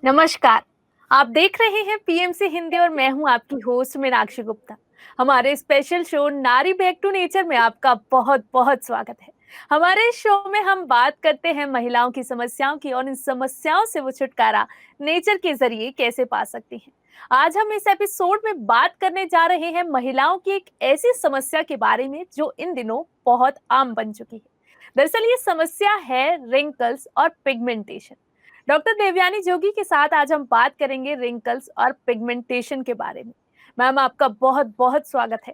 नमस्कार। आप देख रहे हैं पीएमसी हिंदी और मैं हूं आपकी होस्ट मीनाक्षी गुप्ता। हमारे स्पेशल शो नारी बैक टू नेचर में आपका बहुत बहुत स्वागत है। हमारे इस शो में हम बात करते हैं महिलाओं की समस्याओं की और इन समस्याओं से वो छुटकारा नेचर के जरिए कैसे पा सकती हैं। आज हम इस एपिसोड में बात करने जा रहे हैं महिलाओं की एक ऐसी समस्या के बारे में जो इन दिनों बहुत आम बन चुकी है। दरअसल ये समस्या है रिंकल्स और पिगमेंटेशन। डॉक्टर देवयानी जोगी के साथ आज हम बात करेंगे रिंकल्स और पिगमेंटेशन के बारे में। मैम, आपका बहुत बहुत स्वागत है।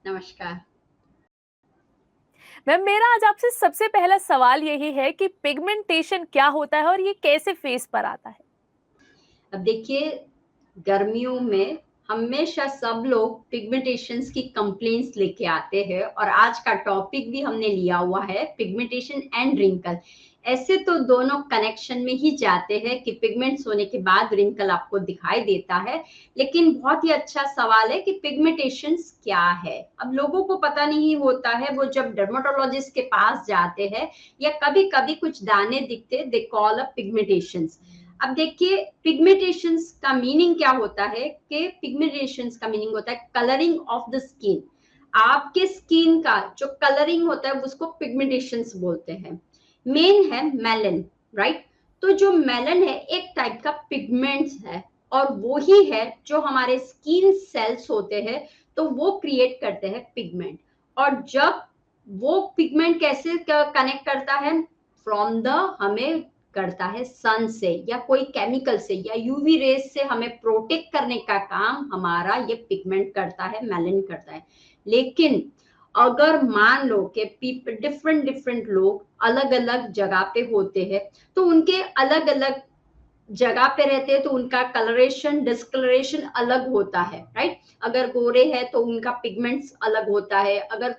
नमस्कार। मैम, मेरा आज आपसे सबसे पहला सवाल यही है कि पिगमेंटेशन क्या होता है और ये कैसे फेस पर आता है। अब देखिए, गर्मियों में हमेशा सब लोग पिगमेंटेशंस की कंप्लेंट्स लेके आते हैं और आज का टॉपिक भी हमने लिया हुआ है पिगमेंटेशन एंड रिंकल। ऐसे तो दोनों कनेक्शन में ही जाते हैं कि पिगमेंट्स होने के बाद रिंकल आपको दिखाई देता है, लेकिन बहुत ही अच्छा सवाल है कि पिगमेंटेशंस क्या है। अब लोगों को पता नहीं होता है, वो जब डर्मेटोलॉजिस्ट के पास जाते हैं या कभी-कभी कुछ दाने दिखते, दे कॉल अ पिगमेंटेशंस। अब देखिए, पिगमेंटेशंस का मीनिंग क्या होता है कि पिगमेंटेशंस का मीनिंग होता है कलरिंग ऑफ द स्किन। आपके स्किन का जो कलरिंग होता है उसको पिगमेंटेशंस बोलते हैं। मेन है मेलन, राइट? तो जो मेलन है एक टाइप का पिगमेंट्स है और वो ही है जो हमारे स्किन सेल्स होते हैं, तो वो क्रिएट करते हैं पिगमेंट। और जब वो पिगमेंट कैसे कनेक्ट करता है, फ्रॉम द हमें करता है सन से या कोई केमिकल से या यूवी रेज से हमें प्रोटेक्ट करने का काम हमारा ये पिगमेंट करता है, मेलानिन करता है। लेकिन अगर मान लो कि डिफरेंट डिफरेंट लोग अलग अलग जगह पे होते हैं, तो उनके अलग अलग जगह पे रहते हैं तो उनका कलरेशन डिस्कलरेशन अलग होता है, राइट? अगर गोरे है तो उनका पिगमेंट्स अलग होता है, अगर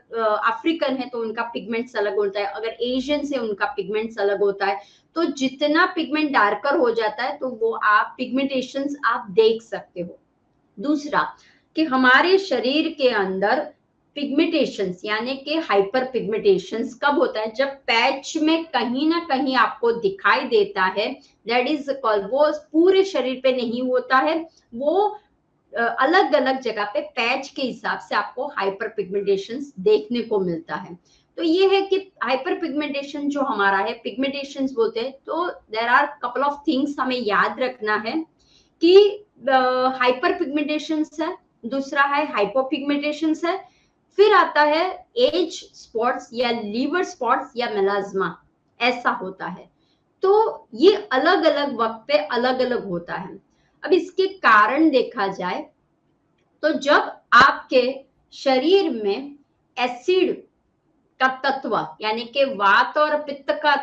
अफ्रीकन है तो उनका पिगमेंट्स अलग होता है, अगर एशियन से उनका पिगमेंट्स अलग होता है। तो जितना पिगमेंट डार्कर हो जाता है तो वो आप पिगमेंटेशंस आप देख सकते हो। दूसरा, कि हमारे शरीर के अंदर पिगमेंटेशंस यानी कि हाइपर पिगमेंटेशंस कब होता है, जब पैच में कहीं ना कहीं आपको दिखाई देता है। दैट इज कॉल्ड, वो पूरे शरीर पे नहीं होता है, वो अलग अलग जगह पे पैच के हिसाब से आपको हाइपर पिगमेंटेशंस देखने को मिलता है। तो ये है कि हाइपर पिगमेंटेशन जो हमारा है, पिगमेंटेशंस बोलते हैं, तो there are couple of things हमें याद रखना है कि हाइपर पिगमेंटेशंस है, दूसरा है हाइपोपिगमेंटेशंस है, फिर आता है एज स्पॉट्स या लीवर स्पॉट्स या मेलाज्मा, ऐसा होता है। तो ये अलग अलग वक्त पे अलग अलग होता है। अब इसके कारण देखा जाए तो जब आपके शरीर में एसिड का तत्व यानी कि वात और पित्त का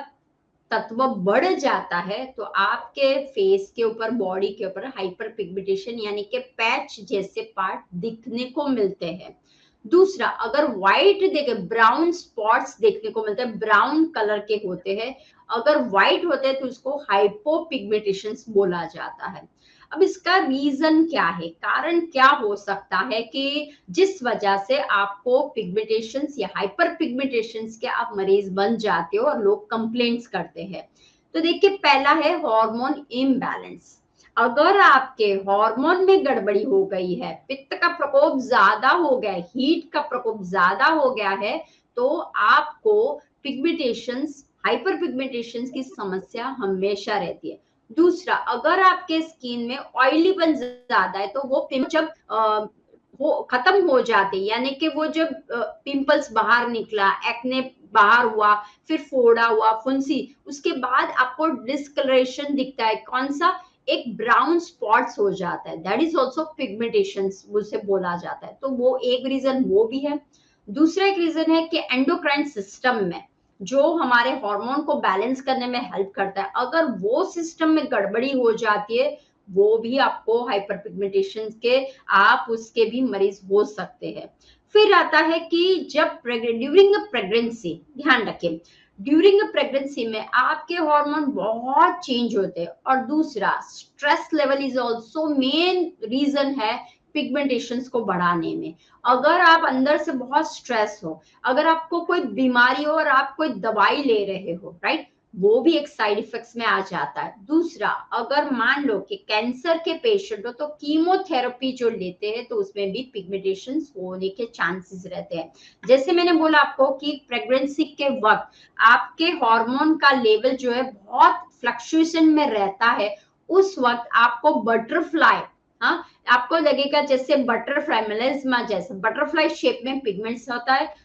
तत्व बढ़ जाता है, तो आपके फेस के ऊपर, बॉडी के ऊपर हाइपर पिगमेंटेशन यानी कि पैच जैसे पार्ट दिखने को मिलते हैं। दूसरा, अगर व्हाइट देखे, ब्राउन स्पॉट्स देखने को मिलते हैं, ब्राउन कलर के होते हैं। अगर व्हाइट होते हैं तो उसको हाइपोपिगमेंटेशन बोला जाता है। अब इसका रीजन क्या है, कारण क्या हो सकता है कि जिस वजह से आपको पिगमेंटेशंस या हाइपर पिगमेंटेशंस के आप मरीज बन जाते हो और लोग कंप्लेंट्स करते हैं। तो देखिए, पहला है हार्मोन इम्बैलेंस। अगर आपके हार्मोन में गड़बड़ी हो गई है, पित्त का प्रकोप ज्यादा हो गया है, हीट का प्रकोप ज्यादा हो गया है, तो आपको पिगमेंटेशंस, हाइपर पिगमेंटेशंस की समस्या हमेशा रहती है। दूसरा, अगर आपके स्किन में ऑयलीपन ज्यादा है, तो वो जब वो खत्म हो जाते, यानी कि वो जब पिंपल्स बाहर निकला, एक्ने बाहर हुआ, फिर फोड़ा हुआ, फुंसी, उसके बाद आपको डिस्कलरेशन दिखता है, कौन सा, एक ब्राउन स्पॉट्स हो जाता है, दैट इज ऑल्सो पिगमेंटेशन उसे बोला जाता है। तो वो एक रीजन वो भी है। दूसरा एक रीजन है कि एंडोक्राइन सिस्टम में जो हमारे हार्मोन को बैलेंस करने में हेल्प करता है, अगर वो सिस्टम में गड़बड़ी हो जाती है, वो भी आपको हाइपर पिगमेंटेशन के, आप उसके भी मरीज हो सकते हैं। फिर आता है कि जब ड्यूरिंग प्रेगनेंसी, ध्यान रखें, ड्यूरिंग प्रेगनेंसी में आपके हार्मोन बहुत चेंज होते हैं। और दूसरा, stress level is also main reason है पिगमेंटेशंस को बढ़ाने में। अगर आप अंदर से बहुत स्ट्रेस हो, अगर आपको कोई बीमारी हो और आप कोई दवाई ले रहे हो, राइट, वो भी एक साइड इफेक्ट्स में आ जाता है। दूसरा, अगर मान लो कि कैंसर के पेशेंट हो तो कीमोथेरेपी जो लेते हैं तो उसमें भी पिगमेंटेशन होने के चांसेस रहते हैं। जैसे मैंने बोला आपको कि प्रेगनेंसी के वक्त आपके हार्मोन का लेवल जो है बहुत फ्लक्चुएशन में रहता है, उस वक्त आपको बटरफ्लाई, हाँ, आपको लगेगा जैसे बटरफ्लाई, मेलेस्मा जैसे बटरफ्लाई शेप में पिगमेंट्स होता है।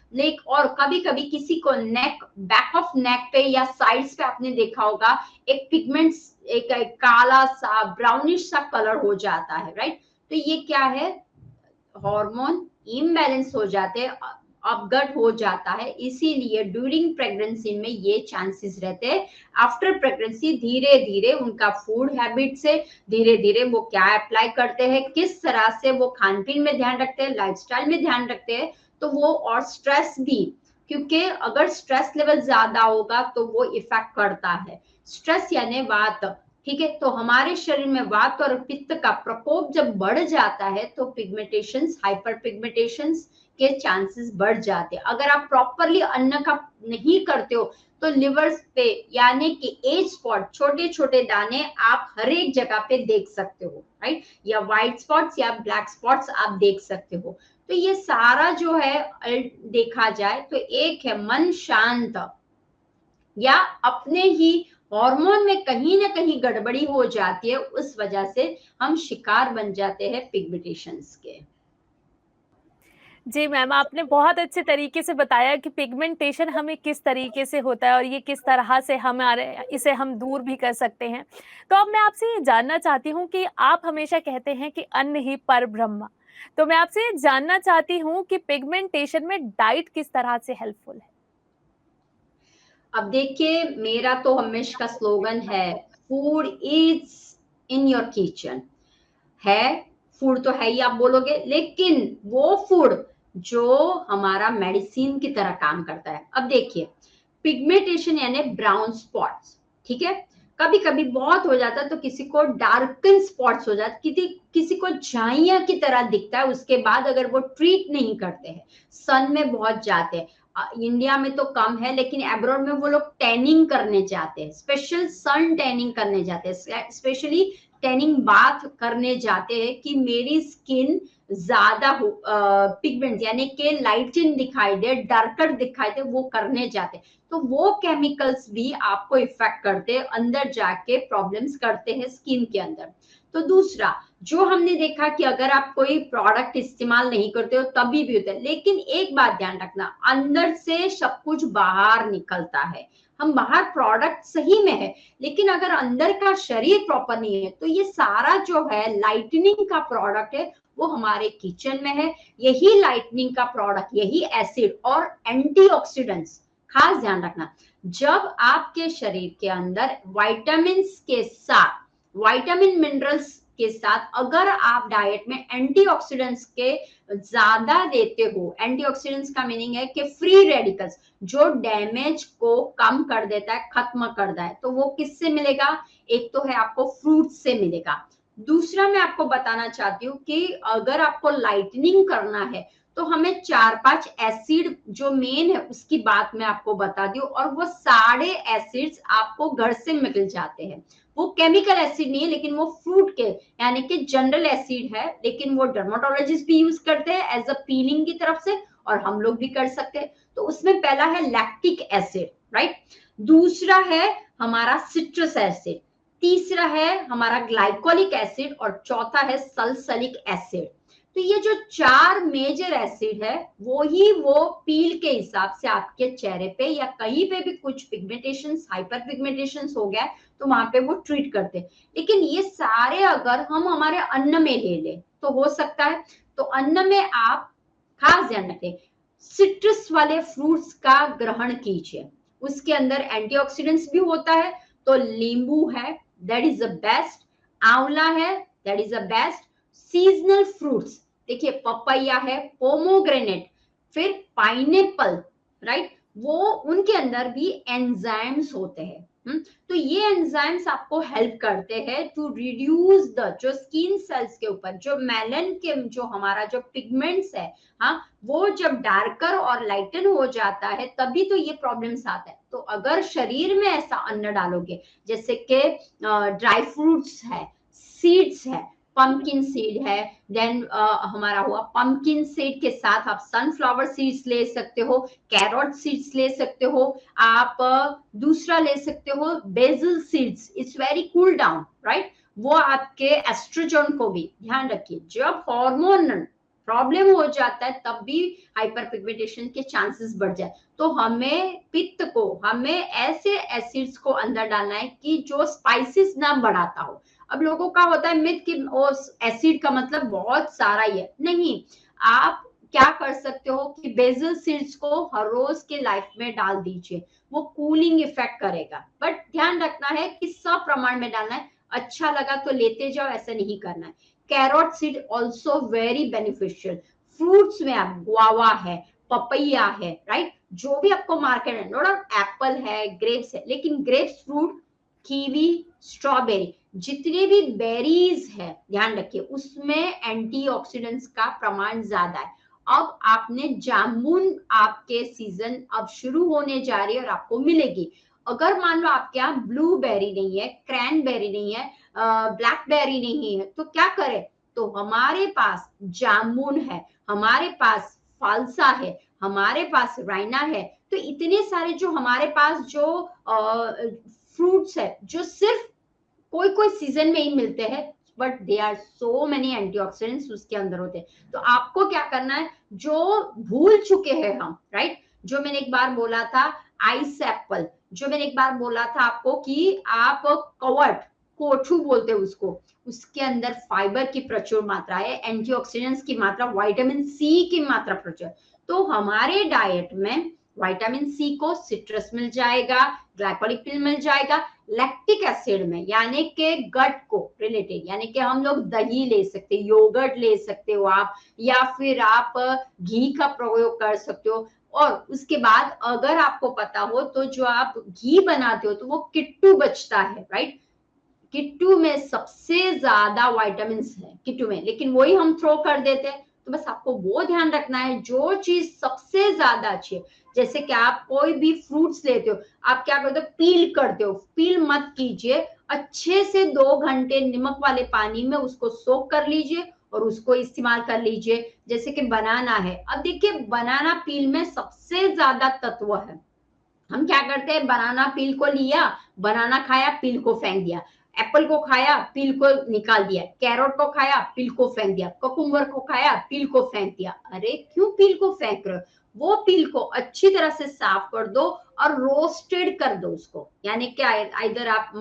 और कभी कभी किसी को नेक, बैक ऑफ नेक पे या साइड्स पे आपने देखा होगा एक पिगमेंट्स, एक काला सा ब्राउनिश सा कलर हो जाता है, राइट। तो ये क्या है, हार्मोन इम्बैलेंस हो जाते हैं, अपगट हो जाता है, इसीलिए ड्यूरिंग प्रेगनेंसी में ये चांसेस रहते हैं। आफ्टर प्रेगनेंसी धीरे धीरे उनका फूड हैबिट से धीरे धीरे वो क्या अप्लाई करते हैं, किस तरह से वो खान पीन में ध्यान रखते हैं, लाइफस्टाइल में ध्यान रखते हैं, तो वो, और स्ट्रेस भी, क्योंकि अगर स्ट्रेस लेवल ज्यादा होगा तो वो इफेक्ट करता है। स्ट्रेस यानी वात, ठीक है। तो हमारे शरीर में वात और पित्त का प्रकोप जब बढ़ जाता है तो पिगमेंटेशंस, हाइपर पिगमेंटेशंस के चांसेस बढ़ जाते हैं। अगर आप प्रॉपरली अन्न का नहीं करते हो तो लिवर पे यानी कि एज स्पॉट, छोटे छोटे दाने आप हर एक जगह पे देख सकते हो, राइट, या व्हाइट स्पॉट्स या ब्लैक स्पॉट्स आप देख सकते हो। तो ये सारा जो है देखा जाए तो एक है मन शांत, या अपने ही हार्मोन में कहीं ना कहीं गड़बड़ी हो जाती है, उस वजह से हम शिकार बन जाते हैं पिगमेंटेशंस के। जी मैम, आपने बहुत अच्छे तरीके से बताया कि पिगमेंटेशन हमें किस तरीके से होता है और ये किस तरह से हमारे इसे हम दूर भी कर सकते हैं। तो अब मैं आपसे ये जानना चाहती हूँ कि आप हमेशा कहते हैं कि अन्न ही परब्रह्म। तो मैं आपसे ये जानना चाहती हूँ कि पिगमेंटेशन में डाइट किस तरह से हेल्पफुल है? अब देखिए, मेरा तो हमेशा का स्लोगन है, food is in your kitchen. है, फूड तो है ही आप बोलोगे, लेकिन वो फूड जो हमारा मेडिसिन की तरह काम करता है। अब देखिए, पिगमेंटेशन यानी ब्राउन स्पॉट्स, ठीक है, कभी कभी बहुत हो जाता है तो किसी को डार्कन स्पॉट्स हो जाता, किसी को झाइयां की तरह दिखता है, उसके बाद अगर वो ट्रीट नहीं करते हैं, सन में बहुत जाते हैं, इंडिया में तो कम है लेकिन अब्रॉड में वो लोग टैनिंग करने जाते हैं, स्पेशल सन टैनिंग करने जाते हैं, स्पेशली टैनिंग बाथ करने जाते हैं कि मेरी स्किन ज्यादा पिगमेंट यानी कि लाइटन दिखाई दे, डार्कर दिखाई दे, वो करने जाते। तो वो केमिकल्स भी आपको इफेक्ट करते हैं, अंदर जाके प्रॉब्लम्स करते हैं स्किन के अंदर। तो दूसरा जो हमने देखा कि अगर आप कोई प्रोडक्ट इस्तेमाल नहीं करते हो तभी भी होता है, लेकिन एक बात ध्यान रखना, अंदर से सब कुछ बाहर निकलता है। हम बाहर प्रोडक्ट सही में है, लेकिन अगर अंदर का शरीर प्रॉपर नहीं है तो ये सारा जो है लाइटनिंग का प्रोडक्ट है वो हमारे किचन में है। यही लाइटनिंग का प्रोडक्ट, यही एसिड और एंटीऑक्सीडेंट्स, खास ध्यान रखना, जब आपके शरीर के अंदर विटामिन के साथ, विटामिन मिनरल्स के साथ अगर आप डाइट में एंटीऑक्सीडेंट्स के ज्यादा देते हो, एंटीऑक्सीडेंट्स का मीनिंग है कि फ्री रेडिकल्स जो डैमेज को कम कर देता है, खत्म कर देता है, तो वो किससे मिलेगा? एक तो है आपको फ्रूट से मिलेगा। दूसरा मैं आपको बताना चाहती हूँ कि अगर आपको लाइटनिंग करना है तो हमें 4-5 एसिड जो मेन है उसकी बात मैं आपको बता दी, और वो सारे एसिड्स आपको घर से मिल जाते हैं। वो केमिकल एसिड नहीं है लेकिन वो फ्रूट के यानी कि जनरल एसिड है, लेकिन वो डर्माटोलॉजिस्ट भी यूज करते हैं एज अ पीलिंग की तरफ से, और हम लोग भी कर सकते हैं। तो उसमें पहला है लैक्टिक एसिड, राइट, दूसरा है हमारा सिट्रस एसिड, तीसरा है हमारा ग्लाइकोलिक एसिड, और चौथा है सल्फ्यूरिक एसिड। तो ये जो 4 मेजर एसिड है वो ही वो पील के हिसाब से आपके चेहरे पे या कहीं पे भी कुछ पिगमेंटेशन, हाइपर पिगमेंटेशन हो गया तो वहां पे वो ट्रीट करते हैं। लेकिन ये सारे अगर हम हमारे अन्न में ले ले तो हो सकता है। तो अन्न में आप खास ध्यान रखें, सिट्रस वाले फ्रूट्स का ग्रहण कीजिए, उसके अंदर एंटीऑक्सीडेंट्स भी होता है। तो नींबू है, दैट इज द बेस्ट, आंवला है, that is the best. Seasonal fruits देखिए, पपैया है, पोमोग्रेनेट, फिर पाइनएप्पल, राइट, वो उनके अंदर भी एंजाइम्स होते हैं, तो ये एंजाइम्स आपको हेल्प करते हैं टू रिड्यूस द जो स्किन सेल्स के ऊपर जो मेलन के जो हमारा जो पिगमेंट्स है, हाँ, वो जब डार्कर और लाइटन हो जाता है तभी तो ये प्रॉब्लम्स आता है। तो अगर शरीर में ऐसा अन्न डालोगे जैसे कि ड्राई फ्रूट्स है, सीड्स है, पंपकिन सीड है, देन हमारा हुआ पंपकिन सीड के साथ आप सनफ्लावर सीड्स ले सकते हो, कैरोट सीड्स ले सकते हो, आप दूसरा ले सकते हो BECIL seeds, it's very cool down, right. वो आपके एस्ट्रोजन को भी ध्यान रखिए, जब हार्मोन प्रॉब्लम हो जाता है तब भी हाइपर पिगमेंटेशन के चांसेस बढ़ जाए। तो हमें पित्त को, हमें ऐसे एसिड्स को अंदर डालना है कि जो स्पाइसेस ना बढ़ाता हो। अब लोगों का होता है मिथ कि एसिड का मतलब बहुत सारा ही है, नहीं। आप क्या कर सकते हो कि बेसिल सीड्स को हर रोज के लाइफ में डाल दीजिए, वो कूलिंग इफेक्ट करेगा, बट ध्यान रखना है कि सब प्रमाण में डालना है। अच्छा लगा तो लेते जाओ, ऐसा नहीं करना है। Carrot seed also very beneficial. Fruits में आप गुआवा है, पपैया है, राइट, जो भी आपको मार्केट में, नो डाउट एप्पल है, ग्रेप्स है, लेकिन ग्रेप्स फ्रूट, कीवी, स्ट्रॉबेरी, जितने भी बेरीज है ध्यान रखिए उसमें एंटीऑक्सीडेंट्स का प्रमाण ज्यादा है। अब आपने जामुन, आपके सीजन अब शुरू होने जा रही है और आपको मिलेगी। अगर मान लो आपके यहाँ ब्लूबेरी नहीं है, क्रैनबेरी नहीं है, ब्लैकबेरी नहीं है, तो क्या करें? तो हमारे पास जामुन है, हमारे पास फालसा है, हमारे पास राइना है। तो इतने सारे जो हमारे पास जो फ्रूट्स है जो सिर्फ कोई कोई सीजन में ही मिलते हैं, but they are so many antioxidants उसके अंदर होते हैं। तो आपको क्या करना है, जो भूल चुके हैं हम, राइट, जो मैंने एक बार बोला था आइस एप्पल, जो मैंने एक बार बोला था आपको कि आप कवट, कोठू बोलते हैं उसको, उसके अंदर फाइबर की प्रचुर मात्रा है, एंटीऑक्सीडेंट्स की मात्रा, विटामिन सी की मात्रा प्रचुर। तो हमारे डाइट में विटामिन सी को सिट्रस मिल जाएगा, ग्लाइकोलिक पिल मिल जाएगा, लैक्टिक एसिड में यानी कि गट को रिलेटेड, यानी कि हम लोग दही ले सकते, योगर्ट ले सकते हो आप, या फिर आप घी का प्रयोग कर सकते हो। और उसके बाद अगर आपको पता हो तो जो आप घी बनाते हो तो वो किट्टू बचता है, राइट। किट्टू में सबसे ज्यादा विटामिन है किट्टू में, लेकिन वही हम थ्रो कर देते हैं। तो बस आपको वो ध्यान रखना है जो चीज सबसे ज्यादा अच्छी है। जैसे कि आप कोई भी फ्रूट्स लेते हो, आप क्या करते हो, पील करते हो, पील मत कीजिए, अच्छे से 2 घंटे नमक वाले पानी में उसको सोक कर लीजिए और उसको इस्तेमाल कर लीजिए। जैसे कि बनाना है, अब देखिए बनाना पील में सबसे ज्यादा तत्व है। हम क्या करते हैं, बनाना पील को लिया, बनाना खाया, पील को फेंक दिया, एप्पल को खाया, पील को निकाल दिया, कैरोट को खाया, पील को फेंक दिया, कुकुम्बर को खाया, पील को फेंक दिया। अरे क्यों पील को फेंक रहे हो? वो पील को अच्छी तरह से साफ कर दो और रोस्टेड कर दो उसको, यानी क्या, इधर आप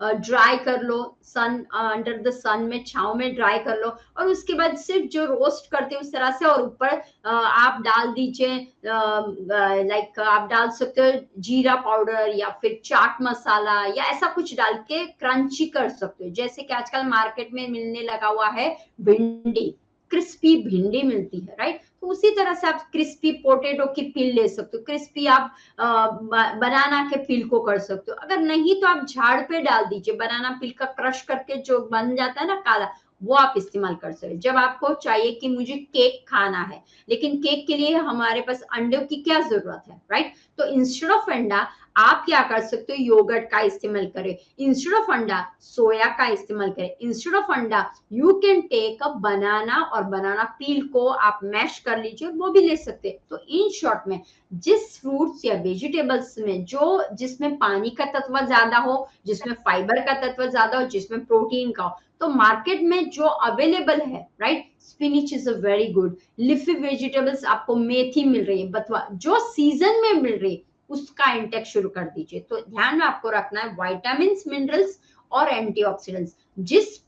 ड्राई कर लो, सन अंडर द सन में, छाव में ड्राई कर लो, और उसके बाद सिर्फ जो रोस्ट करते हैं उस तरह से, और ऊपर आप डाल दीजिए, लाइक आप डाल सकते हो जीरा पाउडर या फिर चाट मसाला या ऐसा कुछ डाल के क्रंची कर सकते हो। जैसे कि आजकल मार्केट में मिलने लगा हुआ है भिंडी, क्रिस्पी भिंडी मिलती है, राइट। तो उसी तरह से आप क्रिस्पी पोटैटो की पील ले सकते हो, क्रिस्पी आप बनाना के पील को कर सकते हो। अगर नहीं तो आप झाड़ पे डाल दीजिए, बनाना पील का क्रश करके जो बन जाता है ना काला, वो आप इस्तेमाल कर सकते हो। जब आपको चाहिए कि मुझे केक खाना है, लेकिन केक के लिए हमारे पास अंडों की क्या जरूरत है, राइट। तो इंस्टेड ऑफ अंडा आप क्या कर सकते हो, योगर्ट का इस्तेमाल करें, इंस्टेड ऑफ अंडा सोया का इस्तेमाल करें, इंस्टेड ऑफ अंडा यू कैन टेक अ बनाना, और बनाना पील को आप मैश कर लीजिए, वो भी ले सकते हैं। तो इन शॉर्ट में जिस फ्रूट्स या वेजिटेबल्स में जो जिसमें पानी का तत्व ज्यादा हो, जिसमें फाइबर का तत्व ज्यादा हो, जिसमें प्रोटीन का हो, तो मार्केट में जो अवेलेबल है, right, spinach is a very good, leafy vegetables आपको मेथी मिल रही है, बथुआ जो सीजन में मिल रही है उसका इंटेक शुरू कर दीजिए। तो ध्यान में आपको रखना है विटामिन, मिनरल्स और एंटीऑक्सीडेंट्स जिस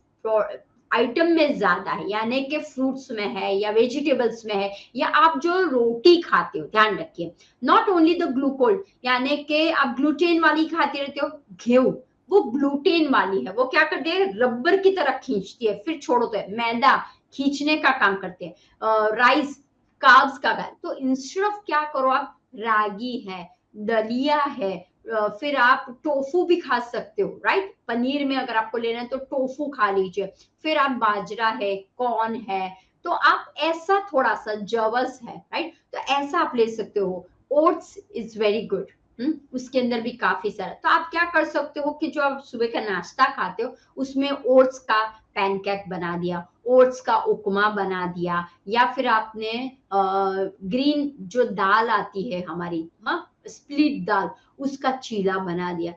आइटम में ज्यादा है, यानी कि फ्रूट्स में है या वेजिटेबल्स में है, या आप जो रोटी खाते हो, ध्यान रखिए, नॉट ओनली द ग्लूकोज, यानी कि आप ग्लूटेन वाली खाते रहते हो, गेहूं वो ग्लूटेन वाली है, वो क्या करती है, रबर की तरह खींचती है फिर छोड़ते है, मैदा खींचने का काम करते हैं, राइस कार्ब्स का काम। तो इंस्टेड ऑफ क्या करो आप, रागी है, दलिया है, फिर आप टोफू भी खा सकते हो, राइट? पनीर में अगर आपको लेना है तो टोफू खा लीजिए। फिर आप बाजरा है, कॉर्न है, तो आप ऐसा थोड़ा सा जवस है, राइट? तो ऐसा आप ले सकते हो। ओट्स इज वेरी गुड, उसके अंदर भी काफी सारा। तो आप क्या कर सकते हो कि जो आप सुबह का नाश्ता खाते हो उसमें ओट्स का पैनकेक बना दिया, ओट्स का उपमा बना दिया, या फिर आपने ग्रीन जो दाल आती है हमारी, हाँ, स्प्लिट दाल, उसका चीला बना दिया,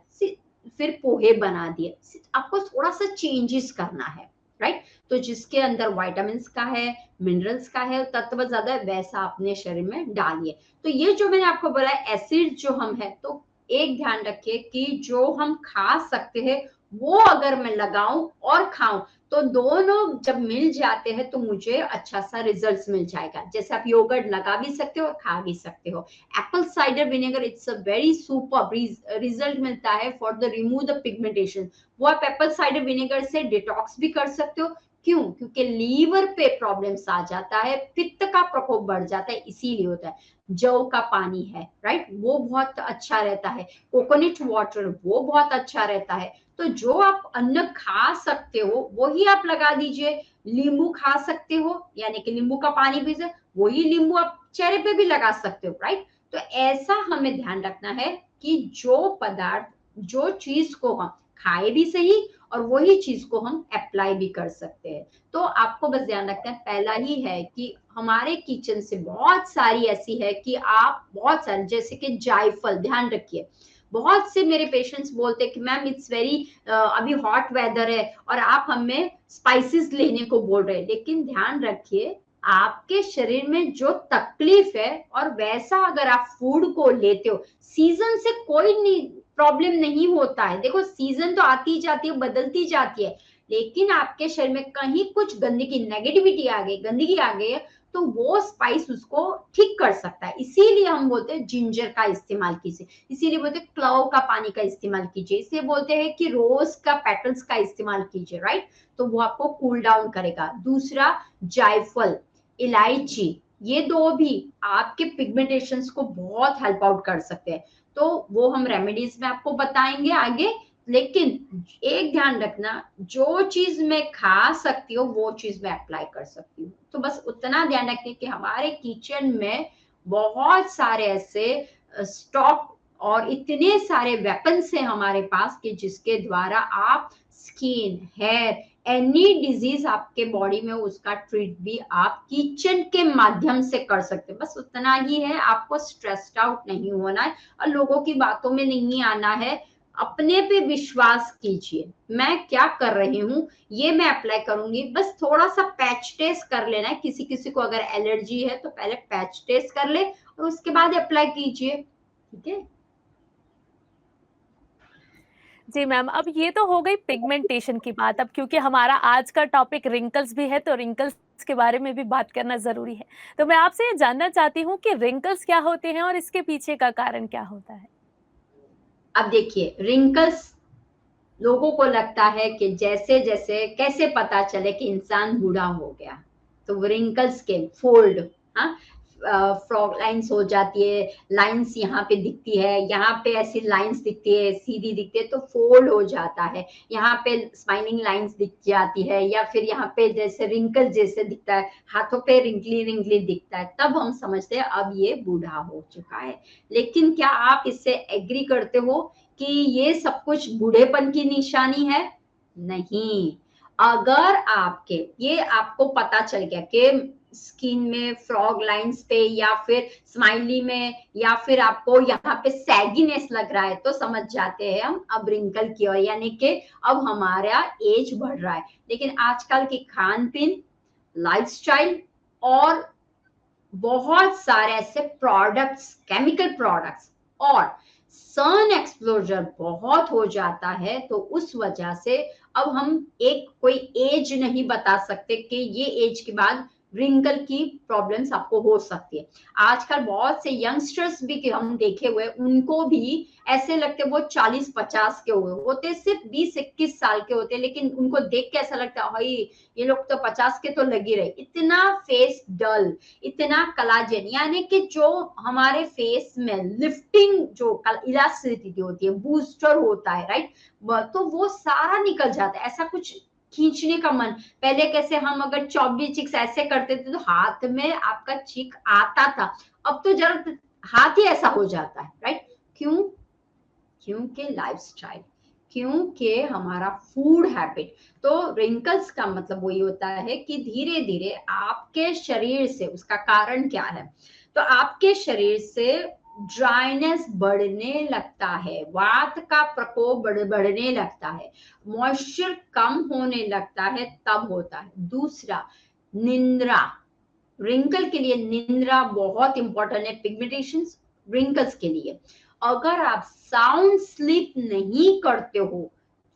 फिर पोहे बना दिए। आपको थोड़ा सा चेंजेस करना है, राइट? तो जिसके अंदर विटामिन्स का है, मिनरल्स का है, तत्व ज्यादा है, वैसा अपने शरीर में डालिए। तो ये जो मैंने आपको बोला एसिड जो हम है, तो एक ध्यान रखिए कि जो हम खा सकते हैं वो अगर मैं लगाऊं और खाऊं तो दोनों जब मिल जाते हैं तो मुझे अच्छा सा रिजल्ट्स मिल जाएगा। जैसे आप योगर्ट लगा भी सकते हो और खा भी सकते हो। Apple cider vinegar it's a very super result मिलता है for the remove the pigmentation. वो आप एप्पल साइडर विनेगर से डिटॉक्स भी कर सकते हो। क्यों? क्योंकि लीवर पे प्रॉब्लम्स आ जाता है, पित्त का प्रकोप बढ़ जाता है, इसीलिए होता है। जौ का पानी है, राइट, वो बहुत अच्छा रहता है। कोकोनट वाटर वो बहुत अच्छा रहता है। तो जो आप अन्न खा सकते हो वही आप लगा दीजिए। नींबू खा सकते हो, यानी कि नींबू का पानी भी से वही नींबू आप चेहरे पे भी लगा सकते हो, राइट? तो ऐसा हमें ध्यान रखना है कि जो पदार्थ, जो चीज को हम खाए भी सही और वही चीज को हम अप्लाई भी कर सकते हैं। तो आपको बस ध्यान रखना है, पहला ही है कि हमारे किचन से बहुत सारी ऐसी है कि आप बहुत सारी, जैसे कि जायफल, ध्यान रखिए। बहुत से मेरे पेशेंट्स बोलते हैं कि मैम इट्स वेरी अभी हॉट वेदर है और आप हमें स्पाइसेस लेने को बोल रहे हैं, लेकिन ध्यान रखिए आपके शरीर में जो तकलीफ है और वैसा अगर आप फूड को लेते हो, सीजन से कोई नहीं प्रॉब्लम नहीं होता है। देखो सीजन तो आती जाती है, बदलती जाती है, लेकिन आपके शरीर में कहीं कुछ गंदगी, नेगेटिविटी आ गई, गंदगी आ गई है, तो वो स्पाइस उसको ठीक कर सकता है। इसीलिए हम बोलते हैं जिंजर का इस्तेमाल कीजिए, इसीलिए बोलते हैं क्लव का पानी का इस्तेमाल कीजिए, इसलिए बोलते हैं कि रोज का पेटल्स का इस्तेमाल कीजिए, राइट? तो वो आपको कूल डाउन करेगा। दूसरा, जायफल, इलायची, ये दो भी आपके पिगमेंटेशंस को बहुत हेल्प आउट कर सकते हैं। तो वो हम रेमेडीज में आपको बताएंगे आगे, लेकिन एक ध्यान रखना, जो चीज मैं खा सकती हूँ वो चीज मैं अप्लाई कर सकती हूँ। तो बस उतना ध्यान रखिए कि हमारे किचन में बहुत सारे ऐसे स्टॉक और इतने सारे वेपन्स हैं हमारे पास कि जिसके द्वारा आप स्किन, हेयर, एनी डिजीज आपके बॉडी में उसका ट्रीट भी आप किचन के माध्यम से कर सकते हैं। बस उतना ही है, आपको स्ट्रेस्ड आउट नहीं होना है और लोगों की बातों में नहीं आना है। अपने पे विश्वास कीजिए, मैं क्या कर रही हूँ ये मैं अप्लाई करूंगी। बस थोड़ा सा पैच टेस्ट कर लेना है, किसी किसी को अगर एलर्जी है तो पहले पैच टेस्ट कर ले और उसके बाद अप्लाई कीजिए, ठीक है? जी मैम, अब ये तो हो गई पिगमेंटेशन की बात। अब क्योंकि हमारा आज का टॉपिक रिंकल्स भी है, तो रिंकल्स के बारे में भी बात करना ज़रूरी है। तो मैं आपसे ये जानना चाहती हूँ कि रिंकल्स क्या होते हैं और इसके पीछे का कारण क्या होता है? अब देखिए, रिंकल्स लोगों को लगता है कि जैसे जैसे कैसे पता चले कि इंसान बूढ़ा हो गया, तो रिंकल्स के फोल्ड, हाँ, फ्रॉग लाइंस हो जाती है, लाइंस यहाँ पे दिखती है, यहाँ पे ऐसी लाइंस दिखती है, सीधी दिखती है, तो फोल्ड हो जाता है। यहाँ पे स्माइलिंग लाइंस दिख जाती है, या फिर यहाँ पे जैसे रिंकल जैसे दिखता है, हाथों पे रिंकली रिंकली दिखता है, तब हम समझते हैं अब ये बूढ़ा हो चुका है। लेकिन क्या आप इससे एग्री करते हो कि ये सब कुछ बूढ़ेपन की निशानी है? नहीं। अगर आपके ये आपको पता चल गया कि स्किन में फ्रॉग लाइंस पे या फिर स्माइली में या फिर आपको यहाँ पे सैगीनेस लग रहा है, तो समझ जाते हैं हम अब रिंकल की ओर, यानी कि अब हमारा एज बढ़ रहा है। लेकिन आजकल की खान पीन, लाइफस्टाइल और बहुत सारे ऐसे प्रोडक्ट्स, केमिकल प्रोडक्ट्स और सन एक्सपोजर बहुत हो जाता है, तो उस वजह से अब हम एक कोई एज नहीं बता सकते कि ये एज के बाद रिंकल की प्रॉब्लम्स आपको हो सकती है। आजकल बहुत से यंगस्टर्स भी हम देखे हुए, उनको भी ऐसे लगते वो 40-50 के हुए होते, सिर्फ 20-21 साल के होते, लेकिन उनको देख के ऐसा लगता है भाई ये लोग तो 50 के तो लग ही रहे। इतना फेस डल, इतना कोलाजन, यानी कि जो हमारे फेस में लिफ्टिंग जो इलास्टिसिटी होती है, बूस्टर होता है, राइट, तो वो सारा निकल जाता है। ऐसा कुछ खींचने का मन, पहले कैसे हम अगर चौबी चिक्स ऐसे करते थे तो हाथ में आपका चिक आता था, अब तो जरा हाथ ही ऐसा हो जाता है, राइट। क्यों? क्योंकि लाइफस्टाइल, क्योंकि हमारा फूड हैबिट। तो रिंकल्स का मतलब वही होता है कि धीरे धीरे आपके शरीर से, उसका कारण क्या है, तो आपके शरीर से ड्राइनेस बढ़ने लगता है, वात का प्रकोप बढ़ने लगता है, मॉइस्चर कम होने लगता है, तब होता है। दूसरा, निंद्रा। रिंकल के लिए निंद्रा बहुत इंपॉर्टेंट है, पिगमेंटेशन रिंकल्स के लिए। अगर आप साउंड स्लीप नहीं करते हो,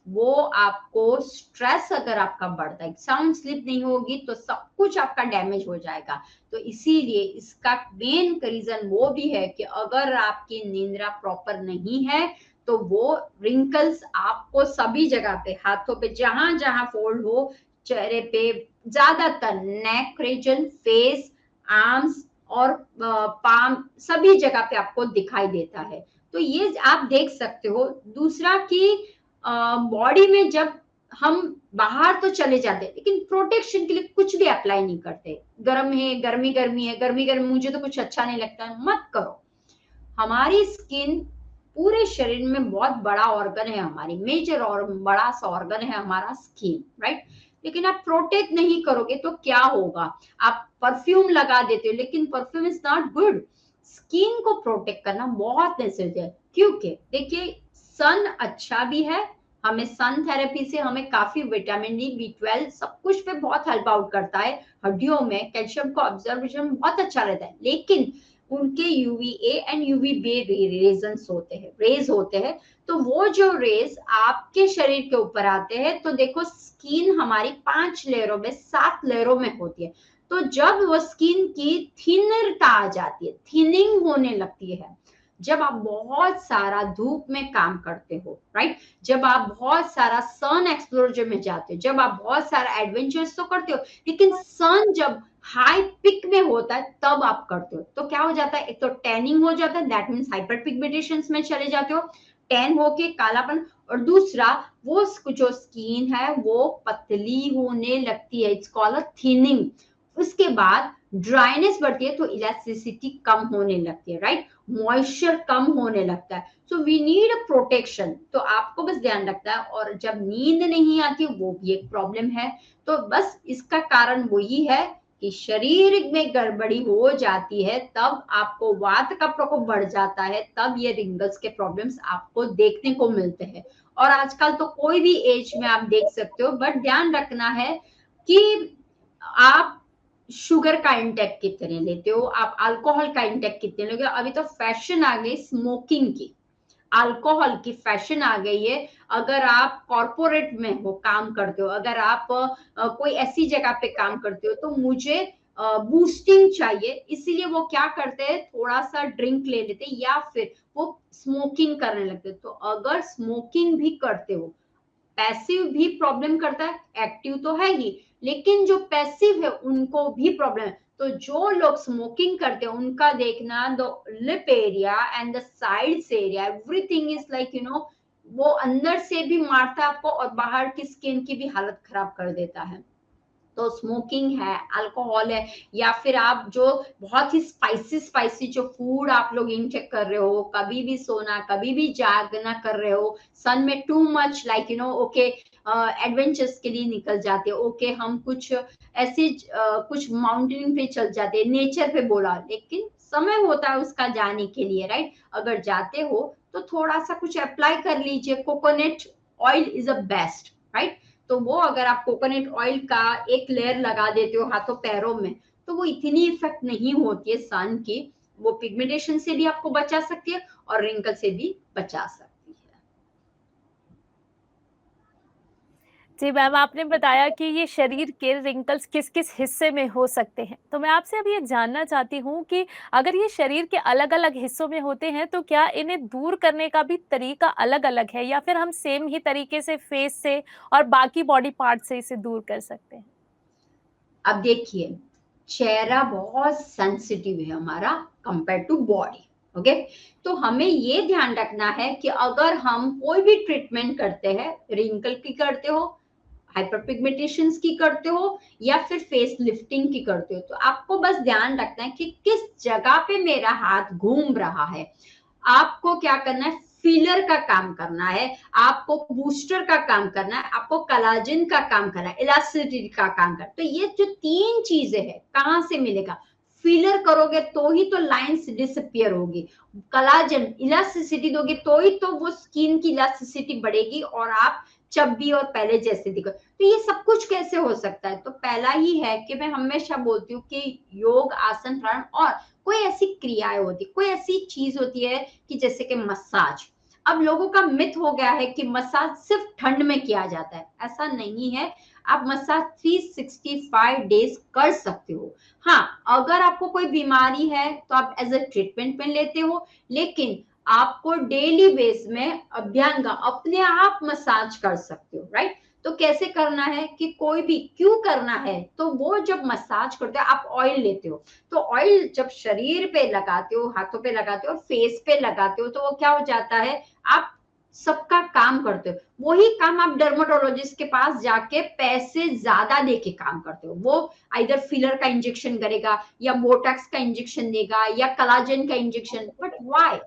वो आपको स्ट्रेस अगर आपका बढ़ता है, साउंड स्लीप नहीं होगी तो सब कुछ आपका डैमेज हो जाएगा। तो इसीलिए इसका मेन रीजन वो भी है कि अगर आपकी निंद्रा प्रॉपर नहीं है तो वो रिंकल्स आपको सभी जगह पे, हाथों पे जहां जहां फोल्ड हो, चेहरे पे, ज्यादातर नेक रीजन, फेस, आर्म्स और पाम, सभी जगह पे आपको दिखाई देता है। तो ये आप देख सकते हो। दूसरा कि बॉडी में जब हम बाहर तो चले जाते हैं लेकिन प्रोटेक्शन के लिए कुछ भी अप्लाई नहीं करते। गर्म है, गर्मी गर्मी है, गर्मी गर्मी मुझे तो कुछ अच्छा नहीं लगता, मत करो। हमारी स्किन पूरे शरीर में बहुत बड़ा ऑर्गन है, हमारी मेजर और बड़ा सा ऑर्गन है हमारा स्किन, राइट। लेकिन आप प्रोटेक्ट नहीं करोगे तो क्या होगा? आप परफ्यूम लगा देते हो, लेकिन perfume is not good. Skin को प्रोटेक्ट करना बहुत नेसेसरी है, क्योंकि देखिए सन अच्छा भी है, हमें सन थेरेपी से हमें काफी विटामिन डी, B12 सब कुछ पे बहुत हेल्प आउट करता है। हड्डियों में कैल्शियम को ऑब्जर्वेशन बहुत अच्छा रहता है, लेकिन उनके यूवीए एंड यूवीबी रेजन्स होते हैं, रेज होते हैं। तो वो जो रेज आपके शरीर के ऊपर आते हैं, तो देखो स्किन हमारी 5 लेयरों में, 7 लेयरों में होती है। तो जब वो स्किन की थिनरता आ जाती है, थिनिंग होने लगती है, जब आप बहुत सारा धूप में काम करते हो, राइट, जब आप बहुत सारा सन एक्सप्लोजर में जाते हो, जब आप बहुत सारा एडवेंचर्स तो करते हो, लेकिन सन जब हाई पिक में होता है तब आप करते हो, तो क्या हो जाता है? एक तो टैनिंग हो जाता है, दैट मीन्स हाइपर पिगमेंटेशन में चले जाते हो, टैन होके कालापन। और दूसरा, वो जो स्किन है वो पतली होने लगती है, इट्स कॉल्ड अ थिनिंग। उसके बाद ड्राइनेस बढ़ती है तो इलास्टिसिटी कम होने लगती है, राइट, मॉइस्चर कम होने लगता है। So we need a protection, तो आपको बस ध्यान रखना है। और जब नींद नहीं आती वो भी एक प्रॉब्लम है। तो बस इसका कारण वही है कि शरीर में गड़बड़ी हो जाती है, तब आपको वात का प्रकोप बढ़ जाता है, तब ये रिंकल्स के प्रॉब्लम्स आपको देखने को मिलते हैं। और आजकल तो कोई भी एज में आप देख सकते हो, बट ध्यान रखना है कि आप शुगर का इंटेक कितने लेते हो, आप अल्कोहल का इंटेक कितने लोगे। अभी तो फैशन आ गई स्मोकिंग की, अल्कोहल की फैशन आ गई है। अगर आप कॉर्पोरेट में हो, काम करते हो, अगर आप कोई ऐसी जगह पे काम करते हो, तो मुझे बूस्टिंग चाहिए, इसीलिए वो क्या करते हैं, थोड़ा सा ड्रिंक ले लेते हैं या फिर वो स्मोकिंग करने लगते हैं। तो अगर स्मोकिंग भी करते हो, पैसिव भी प्रॉब्लम करता है, एक्टिव तो है ही, लेकिन जो पैसिव है उनको भी प्रॉब्लम है। तो जो लोग स्मोकिंग करते हैं उनका देखना, the lip area and the sides area, everything is like वो अंदर से भी मारता है आपको और बाहर की स्किन की भी हालत खराब कर देता है। तो स्मोकिंग है, अल्कोहल है, या फिर आप जो बहुत ही स्पाइसी स्पाइसी जो फूड आप लोग इनटेक कर रहे हो, कभी भी सोना, कभी भी जागना कर रहे हो, सन में too much like okay, adventures के लिए निकल जाते हो, ओके हम कुछ ऐसे कुछ माउंटेनिंग पे चल जाते हैं, नेचर पे बोला, लेकिन समय होता है उसका जाने के लिए, राइट। अगर जाते हो तो थोड़ा सा कुछ अप्लाई कर लीजिए, coconut oil is a best, right. तो वो अगर आप कोकोनट ऑयल का एक लेयर लगा देते हो हाथों पैरों में, तो वो इतनी इफेक्ट नहीं होती है सन की, वो पिगमेंटेशन से भी आपको बचा सकती है और रिंकल से भी बचा सकती है। जी मैम, आपने बताया कि ये शरीर के रिंकल्स किस-किस हिस्से में हो सकते हैं। तो मैं आपसे अब ये जानना चाहती हूँ कि अगर ये शरीर के अलग-अलग हिस्सों में होते हैं, तो क्या इन्हें दूर करने का भी तरीका अलग-अलग है या फिर हम सेम ही तरीके से फेस से और बाकी बॉडी पार्ट से इसे दूर कर सकते हैं? अब देखिए, चेहरा बहुत सेंसिटिव है हमारा कंपेयर टू बॉडी, ओके। तो हमें ये ध्यान रखना है कि अगर हम कोई भी ट्रीटमेंट करते हैं, रिंकल की करते हो, हाइपर पिगमेंटेशंस की करते हो या फिर फेस लिफ्टिंग की करते हो, तो आपको बस ध्यान रखना है कि किस जगह पे मेरा हाथ घूम रहा है। आपको क्या करना है, फिलर का काम करना है, आपको बूस्टर का काम करना है, आपको कोलाजन का काम करना है, इलास्टिसिटी का काम करना है। तो ये जो तीन चीजें हैं, कहां से मिलेगा? फिलर करोगे तो ही तो लाइंस डिसअपियर होगी, कोलाजन इलास्टिसिटी दोगे तो ही तो वो स्किन की इलास्टिसिटी बढ़ेगी और आप चब्बी और पहले जैसे दिखो। तो ये सब कुछ कैसे हो सकता है? तो पहला ही है कि मैं हमेशा बोलती हूँ कि योग, आसन, प्राणायाम और कोई ऐसी क्रियाएं होती, कोई ऐसी चीज होती है कि जैसे कि मसाज। अब लोगों का मिथ हो गया है कि मसाज सिर्फ ठंड में किया जाता है, ऐसा नहीं है। आप मसाज 365 डेज कर सकते हो। हाँ, अगर आपको कोई बीमारी है तो आप एज अ ट्रीटमेंट में लेते हो, लेकिन आपको डेली बेस में अभ्यंग का अपने आप मसाज कर सकते हो, राइट। तो कैसे करना है कि कोई भी क्यों करना है, तो वो जब मसाज करते हो आप ऑयल लेते हो, तो ऑयल जब शरीर पे लगाते हो, हाथों पे लगाते हो और फेस पे लगाते हो, तो वो क्या हो जाता है, आप सबका काम करते हो। वही काम आप डर्मेटोलॉजिस्ट के पास जाके पैसे ज्यादा देके काम करते हो। वो आइदर फिलर का इंजेक्शन करेगा या बोटॉक्स का इंजेक्शन देगा या कोलाजन का इंजेक्शन, बट व्हाई?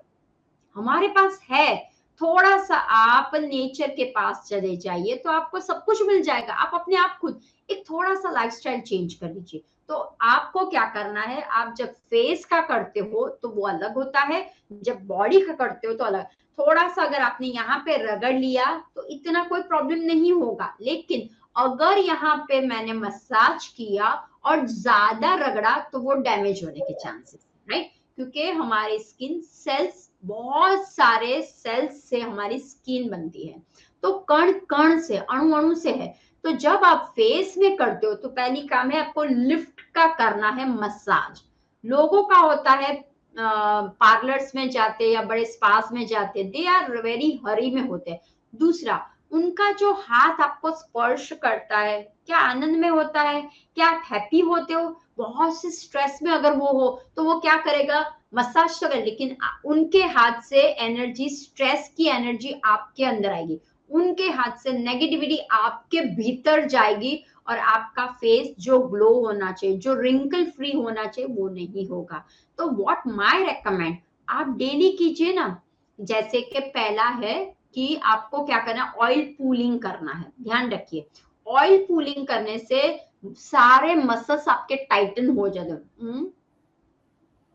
हमारे पास है। थोड़ा सा आप नेचर के पास चले जाइए तो आपको सब कुछ मिल जाएगा। आप अपने आप खुद एक थोड़ा सा लाइफस्टाइल चेंज कर लीजिए। तो आपको क्या करना है, आप जब फेस का करते हो तो वो अलग होता है, जब बॉडी का करते हो तो अलग। थोड़ा सा अगर आपने यहाँ पे रगड़ लिया तो इतना कोई प्रॉब्लम नहीं होगा, लेकिन अगर यहाँ पे मैंने मसाज किया और ज्यादा रगड़ा तो वो डैमेज होने के चांसेस, राइट। क्योंकि हमारे स्किन सेल्स, बहुत सारे सेल्स से हमारी स्किन बनती है, तो कण कण से, अणु अणु से है। तो जब आप फेस में करते हो तो पहली काम है आपको लिफ्ट का करना है, मसाज। लोगों का होता है पार्लर्स में जाते या बड़े स्पास में जाते, दे आर वेरी हरी में होते हैं। दूसरा, उनका जो हाथ आपको स्पर्श करता है, क्या आनंद में होता है, क्या आप हैप्पी होते हो? बहुत से स्ट्रेस में अगर वो हो तो वो क्या करेगा, मसाज तो करे, लेकिन उनके हाथ से एनर्जी, स्ट्रेस की एनर्जी आपके अंदर आएगी, उनके हाथ से नेगेटिविटी आपके भीतर जाएगी और आपका फेस जो ग्लो होना चाहिए, जो रिंकल फ्री होना चाहिए, वो नहीं होगा। तो व्हाट माय रेकमेंड, आप डेली कीजिए ना। जैसे कि पहला है कि आपको क्या करना है, ऑयल पूलिंग करना है। ध्यान रखिए, ऑयल पूलिंग करने से सारे मसल्स आपके टाइटन हो जाते हैं।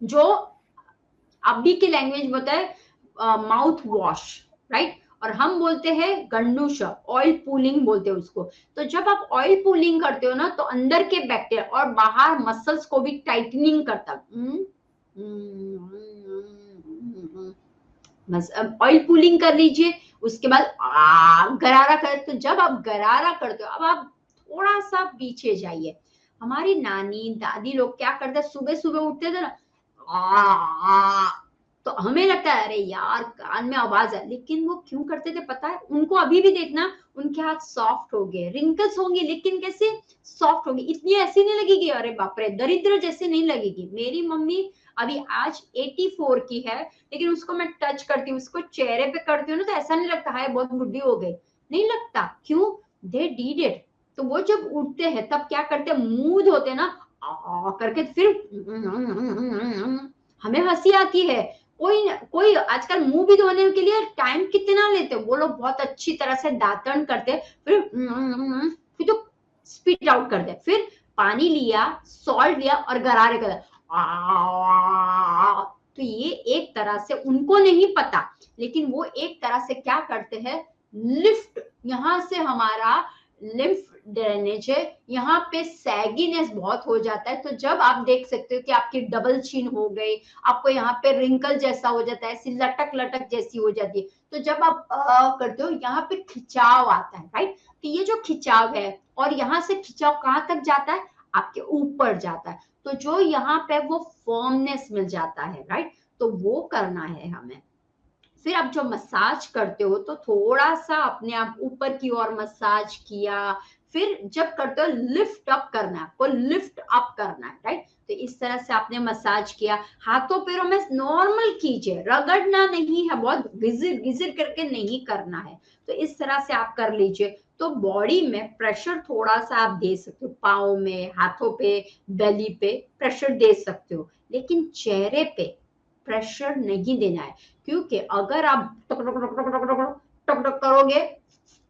जो अभी की लैंग्वेज में होता है माउथ वॉश, राइट। और हम बोलते हैं गंडूशा, ऑयल पूलिंग बोलते हैं उसको। तो जब आप ऑयल पूलिंग करते हो ना तो अंदर के बैक्टीरिया और बाहर मसल्स को भी टाइटनिंग करता है। बस अब ऑयल पूलिंग कर लीजिए। उसके बाद गरारा कर, तो जब आप गरारा करते हो, अब आप थोड़ा सा पीछे जाइए। हमारी नानी दादी लोग क्या करते, सुबह सुबह उठते थे ना, तो हमें लगता है अरे यार कान में आवाज है, लेकिन वो क्यों करते थे पता है? उनको अभी भी देखना, उनके हाथ सॉफ्ट हो गए, रिंकल्स होंगे लेकिन कैसे सॉफ्ट होंगे, इतनी ऐसी नहीं लगेगी अरे बाप रे दरिद्र जैसे नहीं लगेगी। मेरी मम्मी अभी आज 84 की है, लेकिन उसको मैं टच करती हूँ, उसको चेहरे पे करती हूँ ना, तो ऐसा नहीं लगता है बहुत बुढ़ी हो गई, नहीं लगता। क्यों? They did it. तो वो जब उठते हैं तब क्या करते हैं, मुंह धोते ना करके, फिर हमें हंसी आती है। कोई कोई आजकल मुंह भी धोने के लिए टाइम कितना लेते हैं वो लोग, बहुत अच्छी तरह से दातन करते, फिर तो स्पीट आउट कर दे, फिर पानी लिया, सॉल्ट लिया और गरारे कर। तो ये एक तरह से उनको नहीं पता, लेकिन वो एक तरह से क्या करते हैं, लिफ्ट, यहां से हमारा लिम्फ ड्रेनेज है, यहाँ पे सैगीनेस बहुत हो जाता है। तो जब आप देख सकते हो कि आपकी डबल चिन हो गई, आपको यहाँ पे रिंकल जैसा हो जाता है, ऐसी लटक लटक जैसी हो जाती है। तो जब आप करते हो यहाँ पे खिंचाव आता है, राइट। तो ये जो खिंचाव है, और यहाँ से खिंचाव कहाँ तक जाता है, आपके ऊपर जाता है। तो जो यहाँ पे वो फर्मनेस मिल जाता है, राइट। तो वो करना है हमें। फिर आप जो मसाज करते हो तो थोड़ा सा अपने आप ऊपर की ओर मसाज किया। फिर जब करते हो लिफ्ट अप करना है, आपको लिफ्ट अप करना है, राइट। तो इस तरह से आपने मसाज किया। हाथों पैरों में नॉर्मल कीजिए, रगड़ना नहीं है, बहुत घिसिर घिसिर करके नहीं करना है। तो इस तरह से आप कर लीजिए। तो बॉडी में प्रेशर थोड़ा सा आप दे सकते हो, पाँव में, हाथों पे, बेली पे प्रेशर दे सकते हो, लेकिन चेहरे पे प्रेशर नहीं देना है। क्योंकि अगर आप टक टक टक टक टक टक टक टक करोगे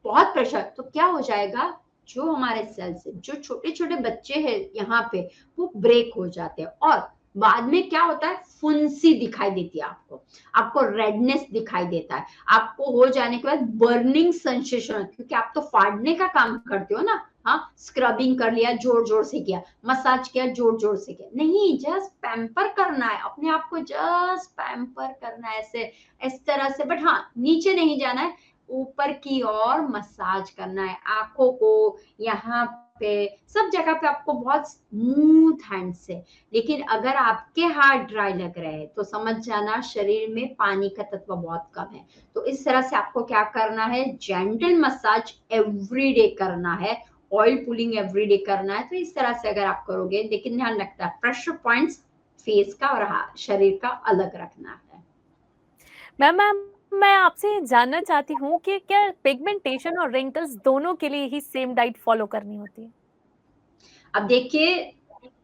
बहुत प्रेशर, तो क्या हो जाएगा, जो हमारे सेल्स है, जो छोटे छोटे बच्चे हैं यहाँ पे, वो ब्रेक हो जाते हैं। और बाद में क्या होता है, फुंसी दिखाई देती है आपको, आपको रेडनेस दिखाई देता है, आपको हो जाने के बाद बर्निंग सेंसेशन, क्योंकि आप तो फाड़ने का काम करते हो ना। हाँ, स्क्रबिंग कर लिया, जोर जोर से किया, मसाज किया, जोर जोर से किया, नहीं, जस्ट पैम्पर करना है अपने आप को, जस्ट पैम्पर करना है, ऐसे इस तरह से। बट हाँ, नीचे नहीं जाना है, ऊपर की ओर मसाज करना है, आंखों को, यहाँ पे, सब जगह पे आपको बहुत स्मूथ हैंड से। लेकिन अगर आपके हाथ ड्राई लग रहे हैं तो समझ जाना शरीर में पानी का तत्व बहुत कम है। तो इस तरह से आपको क्या करना है, जेंटल मसाज एवरीडे करना है, ऑयल पुलिंग एवरीडे करना है। तो इस तरह से अगर आप करोगे, लेकिन ध्यान रखना है प्रेशर पॉइंट्स फेस का और शरीर का अलग रखना है। मैम मैं आपसे जानना चाहती हूँ कि क्या पिगमेंटेशन और रिंकल्स दोनों के लिए ही सेम डाइट फॉलो करनी होती है? अब देखिए,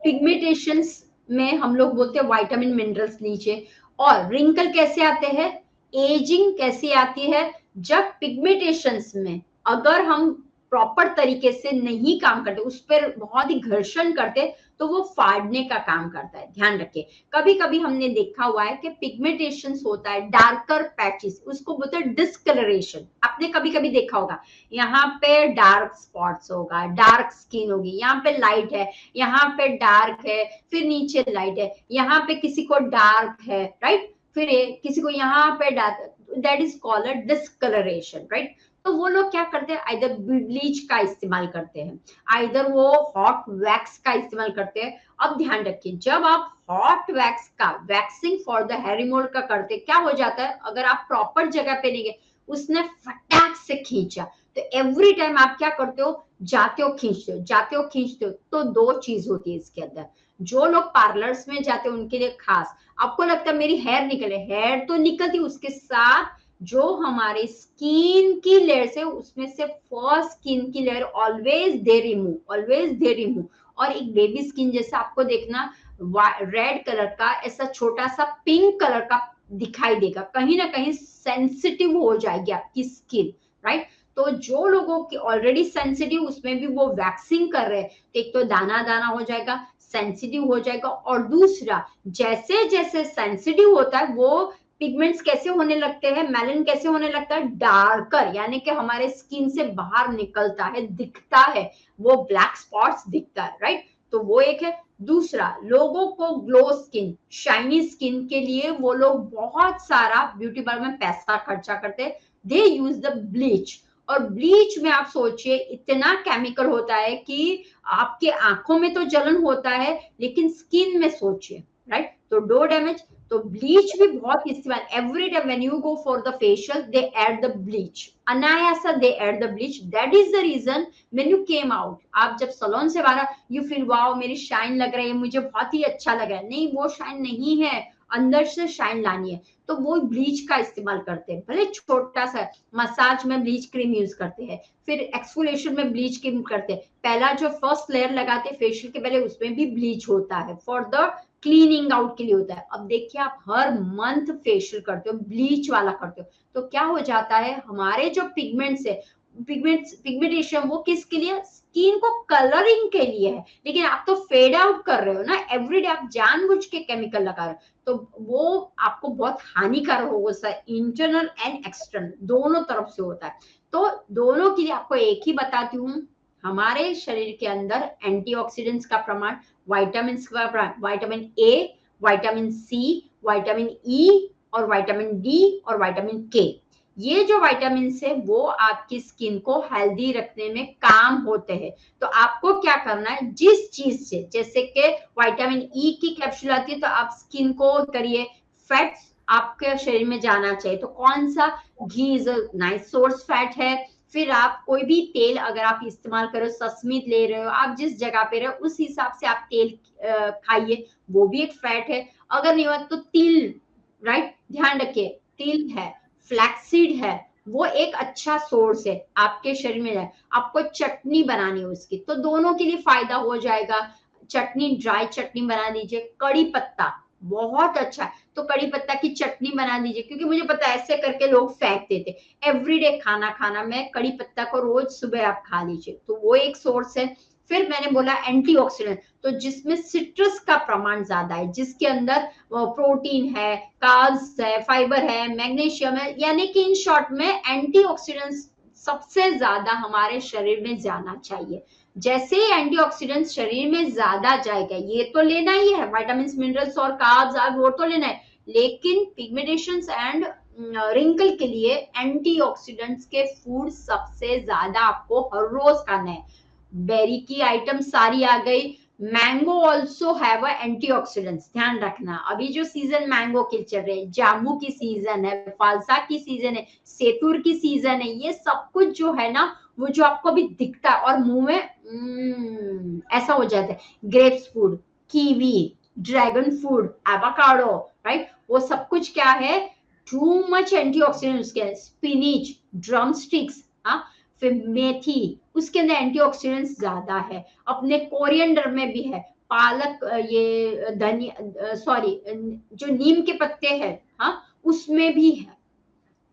पिगमेंटेशंस में हम लोग बोलते हैं विटामिन मिनरल्स लीजिए। और रिंकल कैसे आते हैं, एजिंग कैसे आती है, जब पिगमेंटेशंस में अगर हम प्रॉपर तरीके से नहीं काम करते, उस पर बहुत ही घर्षण करते, तो वो फाड़ने का काम करता है। ध्यान रखिए, कभी कभी हमने देखा हुआ है कि पिगमेंटेशंस होता है, डार्कर पैचेस, उसको बोलते हैं डिस्कलरेशन। आपने कभी कभी देखा होगा, यहाँ पे डार्क स्पॉट्स होगा, डार्क स्किन होगी, यहाँ पे लाइट है, यहाँ पे डार्क है, फिर नीचे लाइट है, यहाँ पे किसी को डार्क है, राइट, फिर किसी को यहाँ पे dark, that is called discolouration, right. तो वो लोग क्या करते हैं, आइदर ब्लीच का इस्तेमाल करते हैं, आइदर वो हॉट वैक्स का इस्तेमाल करते हैं। अब ध्यान रखिए, जब आप हॉट वैक्स का, waxing for the hair removal का करते, क्या हो जाता है, अगर आप प्रॉपर जगह पे नहीं गए, उसने फटाक से खींचा, तो एवरी टाइम आप क्या करते हो, जाते हो खींचते हो, जाते हो खींचते हो। तो दो चीज होती है इसके अंदर। जो लोग पार्लर्स में जाते हैं उनके लिए खास, आपको लगता है मेरी हेयर निकले, हेयर तो निकलती, उसके साथ जो हमारे स्किन की लेयर से, उसमें से फर्स्ट स्किन की layer always they remove, always they remove. और एक बेबी स्किन जैसा आपको देखना, रेड कलर का, ऐसा छोटा सा पिंक कलर का दिखाई देगा, कहीं ना कहीं सेंसिटिव हो जाएगी आपकी स्किन, राइट। तो जो लोगों की ऑलरेडी सेंसिटिव, उसमें भी वो वैक्सिंग कर रहे हैं, तो एक तो दाना दाना हो जाएगा, सेंसिटिव हो जाएगा, और दूसरा जैसे जैसे सेंसिटिव होता है, वो पिगमेंट्स कैसे होने लगते हैं, मेलन कैसे होने लगता है, डार्कर, यानी कि हमारे स्किन से बाहर निकलता है, दिखता है, वो ब्लैक स्पॉट्स दिखता है, राइट। तो वो एक है। दूसरा, लोगों को ग्लो स्किन, शाइनी स्किन के लिए वो लोग बहुत सारा ब्यूटी पार्लर में पैसा खर्चा करते हैं, दे यूज द ब्लीच। और ब्लीच में आप सोचिए इतना केमिकल होता है कि आपके आंखों में तो जलन होता है, लेकिन स्किन में सोचिए, राइट। तो डो डैमेज। तो ब्लीच भी बहुत इस्तेमाल, every time when you go for the facial they add the bleach, अनायासा they add the bleach. That is the reason when you came out, आप जब सलोन से बाहर, यू फील वाओ मेरी शाइन लग रही है, मुझे बहुत ही अच्छा लग रहा है। नहीं, वो शाइन नहीं है, अंदर से शाइन लानी है। तो वो ब्लीच का इस्तेमाल करते हैं, भले छोटा सा। मसाज में ब्लीच क्रीम यूज करते हैं, फिर एक्सफोलिएशन में ब्लीच क्रीम करते हैं, पहला जो फर्स्ट लेयर लगाते हैं फेशियल के पहले, उसमें भी ब्लीच होता है, फॉर द क्लीनिंग आउट के लिए होता है। अब देखिए, आप हर मंथ फेशियल करते हो, ब्लीच वाला करते हो, तो क्या हो जाता है, हमारे जो पिगमेंट्स है, पिगमेंटेशन, वो किसके लिए, स्किन को कलरिंग के लिए है। लेकिन आप तो फेड आउट कर रहे हो ना, एवरीडे आप जानबूझ के केमिकल लगा रहे हो, तो वो आपको बहुत हानिकारक होगा, इंटरनल एंड एक्सटर्नल दोनों तरफ से होता है। तो दोनों के लिए आपको एक ही बताती हूँ, हमारे शरीर के अंदर एंटीऑक्सीडेंट्स का प्रमाण, विटामिन का प्रमाण, vitamin A, vitamin C, vitamin E और विटामिन डी और विटामिन के, ये जो विटामिन है वो आपकी स्किन को हेल्दी रखने में काम होते हैं। तो आपको क्या करना है, जिस चीज से, जैसे कि विटामिन ई की कैप्सूल आती है तो आप स्किन को करिए, फैट्स आपके शरीर में जाना चाहिए, तो कौन सा, घी इज नाइस सोर्स फैट है। फिर आप कोई भी तेल अगर आप इस्तेमाल करो, सस्मित ले रहे हो, आप जिस जगह पे रहे हो उस हिसाब से आप तेल खाइए, वो भी एक फैट है। अगर नहीं हुआ तो तिल, राइट, ध्यान रखिए, तिल है, फ्लैक्सीड है, वो एक अच्छा सोर्स है आपके शरीर में जाए। आपको चटनी बनानी है उसकी, तो दोनों के लिए फायदा हो जाएगा। चटनी, ड्राई चटनी बना दीजिए, कड़ी पत्ता बहुत अच्छा है, तो कड़ी पत्ता की चटनी बना दीजिए, क्योंकि मुझे पता है ऐसे करके लोग फेंक देते। एवरीडे खाना खाना में कड़ी पत्ता को रोज सुबह आप खा लीजिए, तो वो एक सोर्स है। फिर मैंने बोला एंटीऑक्सीडेंट, तो जिसमें सिट्रस का प्रमाण ज्यादा है, जिसके अंदर प्रोटीन है, कार्ब्स है, फाइबर है, मैग्नीशियम है, यानी कि इन शॉर्ट में एंटीऑक्सीडेंट्स सबसे ज्यादा हमारे शरीर में जाना चाहिए। जैसे ही एंटीऑक्सीडेंट्स शरीर में ज्यादा जाएगा, ये तो लेना ही है, विटामिन, मिनरल्स और कार्ब्स वो तो लेना है, लेकिन पिगमेंटेशन एंड रिंकल के लिए एंटीऑक्सीडेंट्स के फूड सबसे ज्यादा आपको हर रोज खाना है। बेरी की आइटम सारी आ गई, मैंगो ऑल्सो हैव एंटीऑक्सीडेंट्स, ध्यान रखना। अभी जो सीजन मैंगो की चल रही है, जामू की सीजन है, फालसा की सीजन है, सेतुर की सीजन है, ये सब कुछ जो है ना, वो जो आपको अभी दिखता है और मुंह में ऐसा हो जाता है, grapes food, kiwi, dragon fruit, avocado, right, वो सब कुछ क्या है, टू मच एंटीऑक्सीडेंट्स के, स्पिनिच, ड्रम स्टिक्स, हाँ, फिर मेथी, उसके अंदर एंटीऑक्सीडेंट्स ज्यादा है। अपने कोरिएंडर में भी है, पालक, ये धनिया, सॉरी, जो नीम के पत्ते हैं, हाँ, उसमें भी है।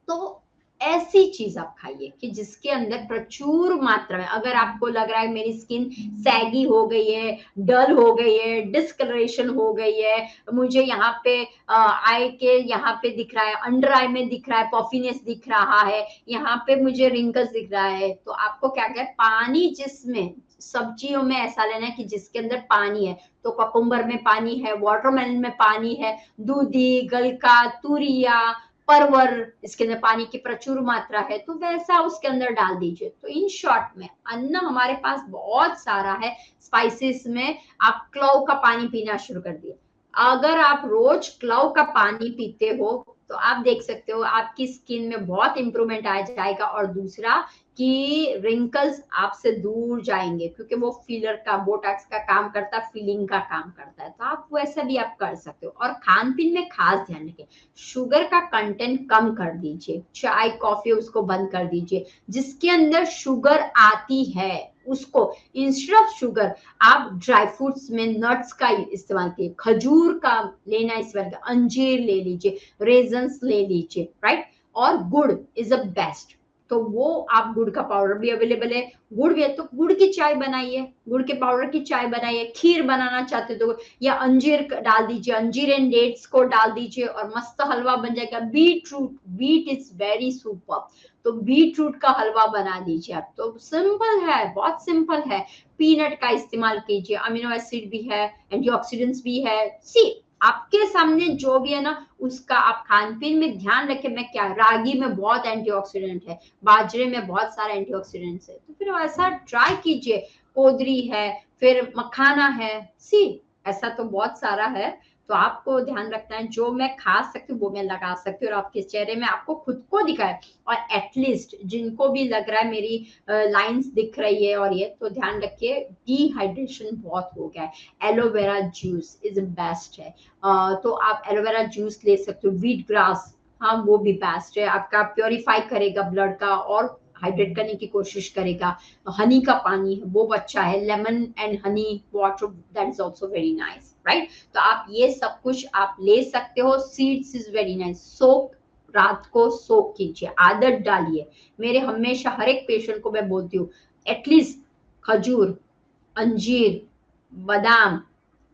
तो ऐसी चीज आप खाइए कि जिसके अंदर प्रचुर मात्रा में, अगर आपको लग रहा है मेरी स्किन सैगी हो गई है, डल हो गई है, डिस्कलरेशन हो गई है, मुझे यहाँ पे आई के यहाँ पे दिख रहा है, अंडर आई में दिख रहा है, पॉफिनेस दिख रहा है, यहाँ पे मुझे रिंकल्स दिख रहा है, तो आपको क्या क्या, पानी, जिसमें सब्जियों में ऐसा लेना है कि जिसके अंदर पानी है, तो ककुम्बर में पानी है, वाटरमेलन में पानी है, दूधी, गलका, तुरिया, परवर, इसके अंदर पानी की प्रचुर मात्रा है, तो वैसा उसके अंदर डाल दीजिए। तो इन शॉर्ट में अन्न हमारे पास बहुत सारा है। स्पाइसेस में आप क्लोव का पानी पीना शुरू कर दिए, अगर आप रोज क्लोव का पानी पीते हो तो आप देख सकते हो आपकी स्किन में बहुत इंप्रूवमेंट आ जाएगा। और दूसरा कि रिंकल्स आपसे दूर जाएंगे, क्योंकि वो फिलर का, बोटॉक्स का काम करता है, फिलिंग का काम करता है, तो आप वैसा भी आप कर सकते हो। और खान पीन में खास ध्यान रखें, शुगर का कंटेंट कम कर दीजिए, चाय कॉफी उसको बंद कर दीजिए, जिसके अंदर शुगर आती है उसको, इंस्टेड ऑफ शुगर आप ड्राई फ्रूट्स में नट्स का इस्तेमाल कीजिए, खजूर का लेना इस्तेमाल, अंजीर ले लीजिए, रेजन्स ले लीजिए, राइट। और गुड़ इज द बेस्ट, तो वो आप गुड़ का पाउडर भी अवेलेबल है, गुड़ भी है तो गुड़ की चाय बनाइए, गुड़ के पाउडर की चाय बनाइए, खीर बनाना चाहते तो, या अंजीर डाल दीजिए, अंजीर एंड डेट्स को डाल दीजिए और मस्त हलवा बन जाएगा। Beetroot, beet is very super, तो बीट रूट का हलवा बना दीजिए आप, तो सिंपल है, बहुत सिंपल है। पीनट का इस्तेमाल कीजिए, अमीनो एसिड भी है, एंटीऑक्सीडेंट्स भी है। सी, आपके सामने जो भी है ना, उसका आप खान पीन में ध्यान रखें। मैं क्या, रागी में बहुत एंटीऑक्सीडेंट है, बाजरे में बहुत सारे एंटीऑक्सीडेंट्स है, तो फिर ऐसा ट्राई कीजिए। कोदरी है, फिर मखाना है, सी, ऐसा तो बहुत सारा है। तो आपको ध्यान रखना है, जो मैं खा सकती हूँ वो मैं लगा सकती हूँ, और आपके चेहरे में आपको खुद को दिखाए। और एटलीस्ट जिनको भी लग रहा है मेरी लाइंस दिख रही है और ये, तो ध्यान रखिए, डिहाइड्रेशन बहुत हो गया है, एलोवेरा जूस इज बेस्ट है। तो आप एलोवेरा जूस ले सकते हो, व्हीट ग्रास, हाँ, वो भी बेस्ट है, आपका प्योरीफाई करेगा ब्लड का और हाइड्रेट करने की कोशिश करेगा। हनी का पानी है वो अच्छा है, lemon and honey water, that is also very nice, right. तो आप ये सब कुछ आप ले सकते हो। सीड्स इज वेरी नाइस, सोक, रात को सोक कीजिए, आदत डालिए। मेरे हमेशा हर एक पेशेंट को मैं बोलती हूँ, एटलीस्ट खजूर, अंजीर, बादाम,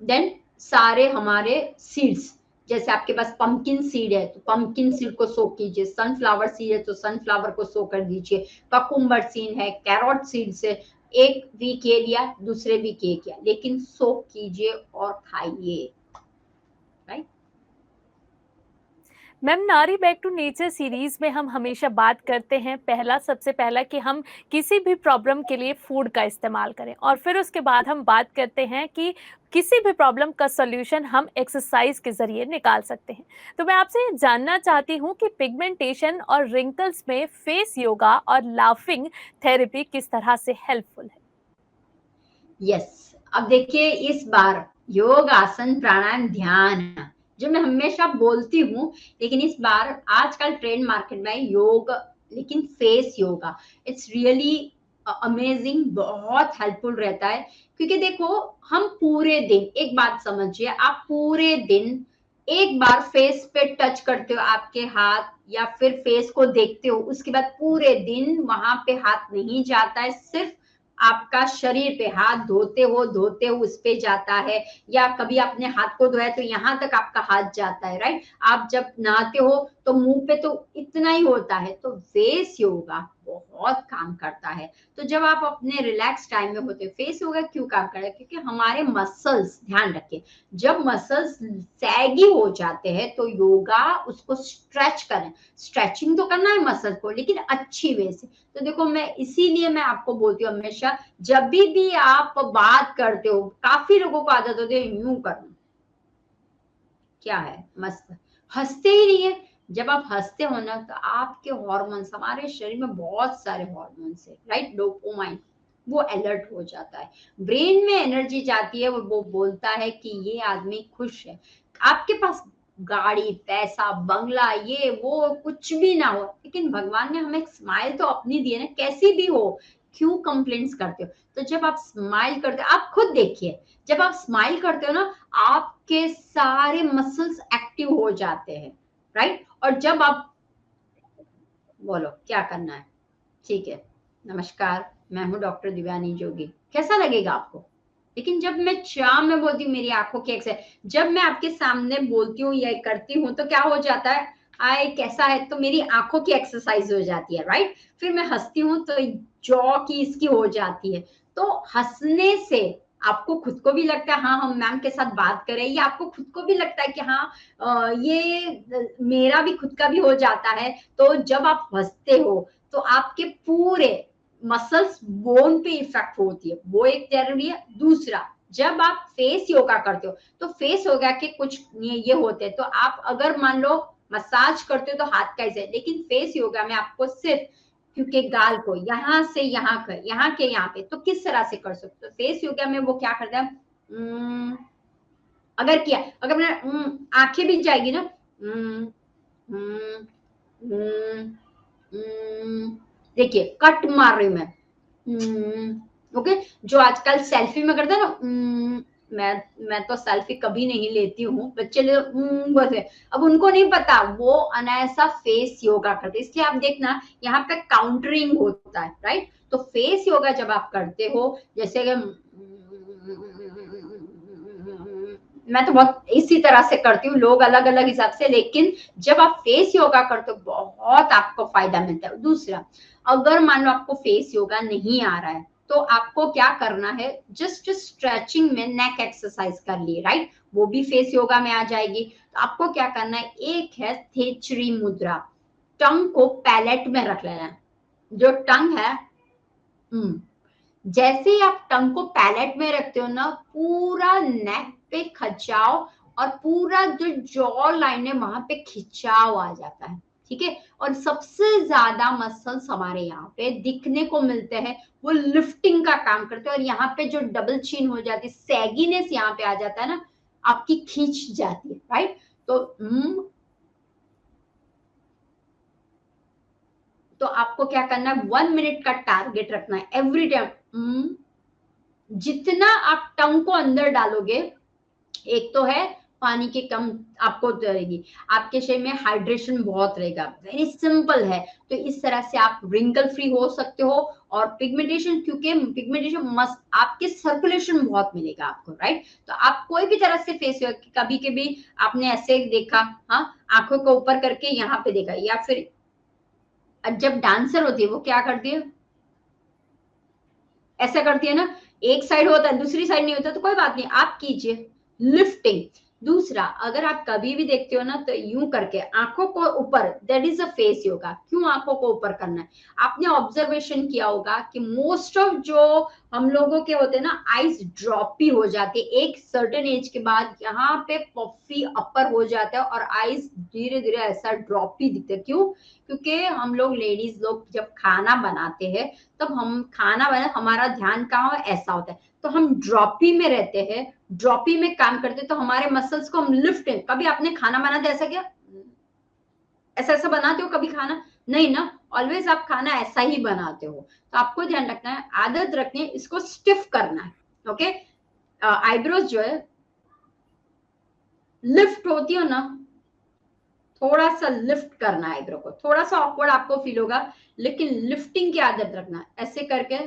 देन सारे हमारे सीड्स, जैसे आपके पास पंपकिन सीड है तो पंपकिन सीड को सोक कीजिए, सनफ्लावर सीड है तो सनफ्लावर को सोक कर दीजिए, ककुम्बर सीड है, कैरोट सीड से एक वीक ये लिया, दूसरे वीक ये किया, लेकिन सोक कीजिए और खाइए, राइट। मैम, नारी बैक टू नेचर सीरीज में हम हमेशा बात करते हैं सबसे पहला कि हम किसी भी प्रॉब्लम के लिए फूड का इस्तेमाल करें, और फिर उसके बाद हम बात करते हैं कि किसी भी प्रॉब्लम का सॉल्यूशन हम एक्सरसाइज के जरिए निकाल सकते हैं। तो मैं आपसे ये जानना चाहती हूँ कि पिगमेंटेशन और रिंकल्स में फेस योगा और लाफिंग थेरेपी किस तरह से हेल्पफुल है। यस, अब देखिए इस बार योग, आसन, प्राणायाम, ध्यान जो मैं हमेशा बोलती हूँ, लेकिन इस बार आजकल ट्रेंड मार्केट में योग, लेकिन face yoga it's really amazing, बहुत हेल्पफुल रहता है। क्योंकि देखो हम पूरे दिन, एक बात समझिए, आप पूरे दिन एक बार फेस पे टच करते हो आपके हाथ या फिर फेस को देखते हो, उसके बाद पूरे दिन वहां पे हाथ नहीं जाता है, सिर्फ आपका शरीर पे हाथ धोते हो उस पे जाता है, या कभी आपने हाथ को धोया तो यहाँ तक आपका हाथ जाता है, राइट। आप जब नहाते हो तो मुंह पे तो इतना ही होता है, तो फेस योगा बहुत काम करता है। तो जब आप अपने रिलैक्स टाइम में होते हो, फेस योगा क्यों काम करता है, क्योंकि हमारे मसल्स, ध्यान रखें, जब मसल्स सैगी हो जाते हैं तो योगा उसको स्ट्रेच करें, स्ट्रेचिंग तो करना है मसल को, लेकिन अच्छी वे से। तो देखो मैं इसीलिए मैं आपको बोलती हूँ हमेशा, जब भी आप बात करते हो, काफी लोगों को आदत होती है यूं करना, क्या है मस्त, हंसते ही नहीं है। जब आप हंसते हो ना तो आपके हार्मोन्स, हमारे शरीर में बहुत सारे हार्मोन्स है, राइट, डोपामाइन, वो अलर्ट हो जाता है, ब्रेन में एनर्जी जाती है, वो बोलता है कि ये आदमी खुश है। आपके पास गाड़ी, पैसा, बंगला, ये वो कुछ भी ना हो, लेकिन भगवान ने हमें एक स्माइल तो अपनी दी है ना, कैसी भी हो, क्यों कंप्लेंट्स करते हो। तो जब आप स्माइल करते हो, आप खुद देखिए, जब आप स्माइल करते हो ना, आपके सारे मसल्स एक्टिव हो जाते हैं, राइट। और जब आप, बोलो क्या करना है, ठीक है, नमस्कार, मैं हूँ डॉक्टर दिव्यानी जोगी, कैसा लगेगा आपको। लेकिन जब मैं शाम में बोलती हूँ मेरी आंखों की एक्सरसाइज, जब मैं आपके सामने बोलती हूँ या करती हूँ तो क्या हो जाता है, आए कैसा है, तो मेरी आंखों की एक्सरसाइज हो जाती है, राइट। फिर मैं हंसती हूँ तो जॉ की इसकी हो जाती है। तो हंसने से आपको खुद को भी लगता है हाँ हम मैम के साथ बात करें, या आपको खुद को भी लगता है कि हाँ ये मेरा भी खुद का भी हो जाता है। तो जब आप हंसते हो तो आपके पूरे मसल्स बोन पे इफेक्ट होती है, वो एक जरूरी है। दूसरा, जब आप फेस योगा करते हो तो फेस योगा के कुछ ये होते हैं, तो आप अगर मान लो मसाज करते हो तो हाथ का ऐसे, लेकिन फेस योगा में आपको सिर्फ, क्योंकि गाल को यहाँ से यहाँ कर, यहाँ के यहाँ पे, तो किस तरह से कर सकते हो फेस योगा में, वो क्या करता है, अगर किया, अगर मैंने आंखें भी जाएगी ना, देखिए कट मार रही हूँ मैं, ओके। जो आजकल सेल्फी में करते हैं ना, मैं तो सेल्फी कभी नहीं लेती हूँ, बच्चे ले बस है। अब उनको नहीं पता वो अनायासा फेस योगा करते, इसलिए आप देखना यहाँ पे काउंटरिंग होता है, राइट। तो फेस योगा जब आप करते हो, जैसे कि मैं तो बहुत इसी तरह से करती हूँ, लोग अलग अलग हिसाब से, लेकिन जब आप फेस योगा करते हो बहुत आपको फायदा मिलता है। दूसरा, अगर मान लो आपको फेस योगा नहीं आ रहा है तो आपको क्या करना है, जस्ट स्ट्रेचिंग में नेक एक्सरसाइज कर लिए, राइट, वो भी फेस योगा में आ जाएगी। तो आपको क्या करना है, एक है थेचरी मुद्रा, टंग को पैलेट में रख लेना है, जो टंग है, जैसे ही आप टंग को पैलेट में रखते हो ना, पूरा नेक पे खिंचाव, और पूरा जो जॉ लाइन है वहां पे खिंचाव आ जाता है, ठीक है। और सबसे ज्यादा मसल्स हमारे यहाँ पे दिखने को मिलते हैं, वो लिफ्टिंग का काम करते हैं, और यहाँ पे जो डबल चिन हो जाती है, सैगीनेस यहाँ पे आ जाता है ना, आपकी खींच जाती है, राइट। तो आपको क्या करना है, 1 मिनट का टारगेट रखना है एवरी टाइम। जितना आप टंग को अंदर डालोगे, एक तो है पानी के कम आपको रहेगी, आपके शरीर में हाइड्रेशन बहुत रहेगा, वेरी सिंपल है। तो इस तरह से आप रिंकल फ्री हो सकते हो। और पिगमेंटेशन, क्योंकि पिगमेंटेशन मस्त आपके सर्कुलेशन बहुत मिलेगा आपको, राइट। तो आप कोई भी तरह से फेस, कभी कभी आपने ऐसे देखा, हाँ, आंखों को ऊपर करके यहाँ पे देखा, या फिर जब डांसर होती है वो क्या करती है, ऐसा करती है ना, एक साइड होता है दूसरी साइड नहीं होता, तो कोई बात नहीं, आप कीजिए लिफ्टिंग। दूसरा, अगर आप कभी भी देखते हो ना तो यूं करके आंखों को ऊपर, that is a face yoga. क्यों आंखों को ऊपर करना है? आपने ऑब्जर्वेशन किया होगा कि मोस्ट ऑफ जो हम लोगों के होते हैं ना, आईज ड्रॉपी हो जाती है एक सर्टेन एज के बाद, यहाँ पे पफी अपर हो जाता है और आईज धीरे धीरे ऐसा ड्रॉपी दिखते हैं। क्यों? क्योंकि हम लोग लेडीज लोग जब खाना बनाते हैं, तब हम खाना बना, हमारा ध्यान कहाँ हो, ऐसा होता है, तो हम ड्रॉपी में रहते हैं, ड्रॉपी में काम करते हैं, तो हमारे मसल्स को हम लिफ्ट, कभी आपने खाना बनाते ऐसा क्या, ऐसा ऐसा बनाते हो कभी खाना? नहीं ना, ऑलवेज आप खाना ऐसा ही बनाते हो। तो आपको ध्यान रखना है, आदत रखनी है, इसको स्टिफ करना है। ओके, आईब्रोज जो है लिफ्ट होती हो ना, थोड़ा सा लिफ्ट करना है आईब्रो को, थोड़ा सा ऑकवर्ड आपको फील होगा, लेकिन लिफ्टिंग की आदत रखना, ऐसे करके।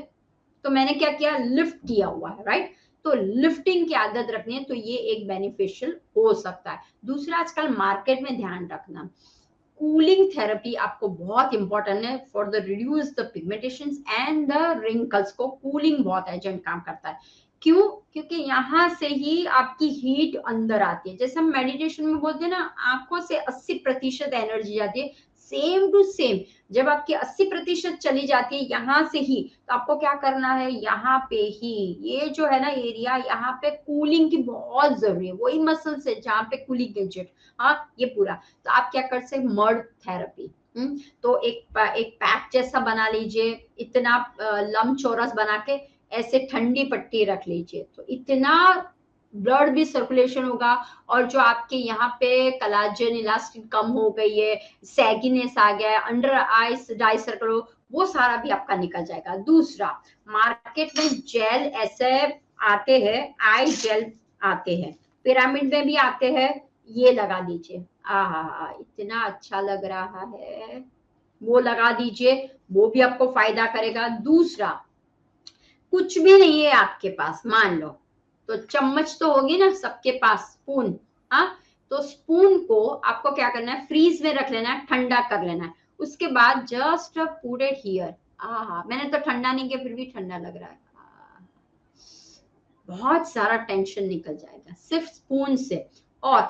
तो मैंने क्या किया, लिफ्ट किया हुआ है, राइट। तो लिफ्टिंग की आदत रखनी है, तो ये एक बेनिफिशियल हो सकता है। दूसरा, आजकल मार्केट में ध्यान रखना, कूलिंग थेरेपी आपको बहुत इंपॉर्टेंट है for the reduce the pigmentation and the wrinkles को। कूलिंग बहुत एजेंट काम करता है। क्यों? क्योंकि यहाँ से ही आपकी हीट अंदर आती है। जैसे हम मेडिटेशन में बोलते हैं ना, आंखों से 80% एनर्जी जाती है, सेम टू सेम। जब आपकी 80% चली जाती है यहाँ से ही, तो आपको क्या करना है, यहाँ पे ही ये जो है ना एरिया, यहाँ पे कूलिंग की बहुत जरूरी है। वही मसल से जहाँ पे कूलिंग एजेंट, हाँ, ये पूरा। तो आप क्या कर सकते, मर्ड थेरेपी। तो एक पैक जैसा बना लीजिए, इतना लंबचौरस बना के, ऐसे ठंडी पट्टी रख लीजिए, तो इतना ब्लड भी सर्कुलेशन होगा। और जो आपके यहाँ पे कोलेजन इलास्टिन कम हो गई है, सैगिनेस आ गया है, अंडर आईज डाई सर्कल, वो सारा भी आपका निकल जाएगा। दूसरा, मार्केट में जेल ऐसे आते हैं, आई जेल आते हैं, पिरामिड में भी आते हैं, ये लगा दीजिए। आहा, इतना अच्छा लग रहा है, वो लगा दीजिए, वो भी आपको फायदा करेगा। दूसरा, कुछ भी नहीं है आपके पास, मान लो, तो चम्मच तो होगी ना सबके पास, स्पून, हाँ, तो स्पून को आपको क्या करना है, फ्रीज में रख लेना है, ठंडा कर लेना है। उसके बाद जस्ट पुट इट हियर। आहा, मैंने तो ठंडा नहीं किया, फिर भी ठंडा लग रहा है। बहुत सारा टेंशन निकल जाएगा सिर्फ स्पून से। और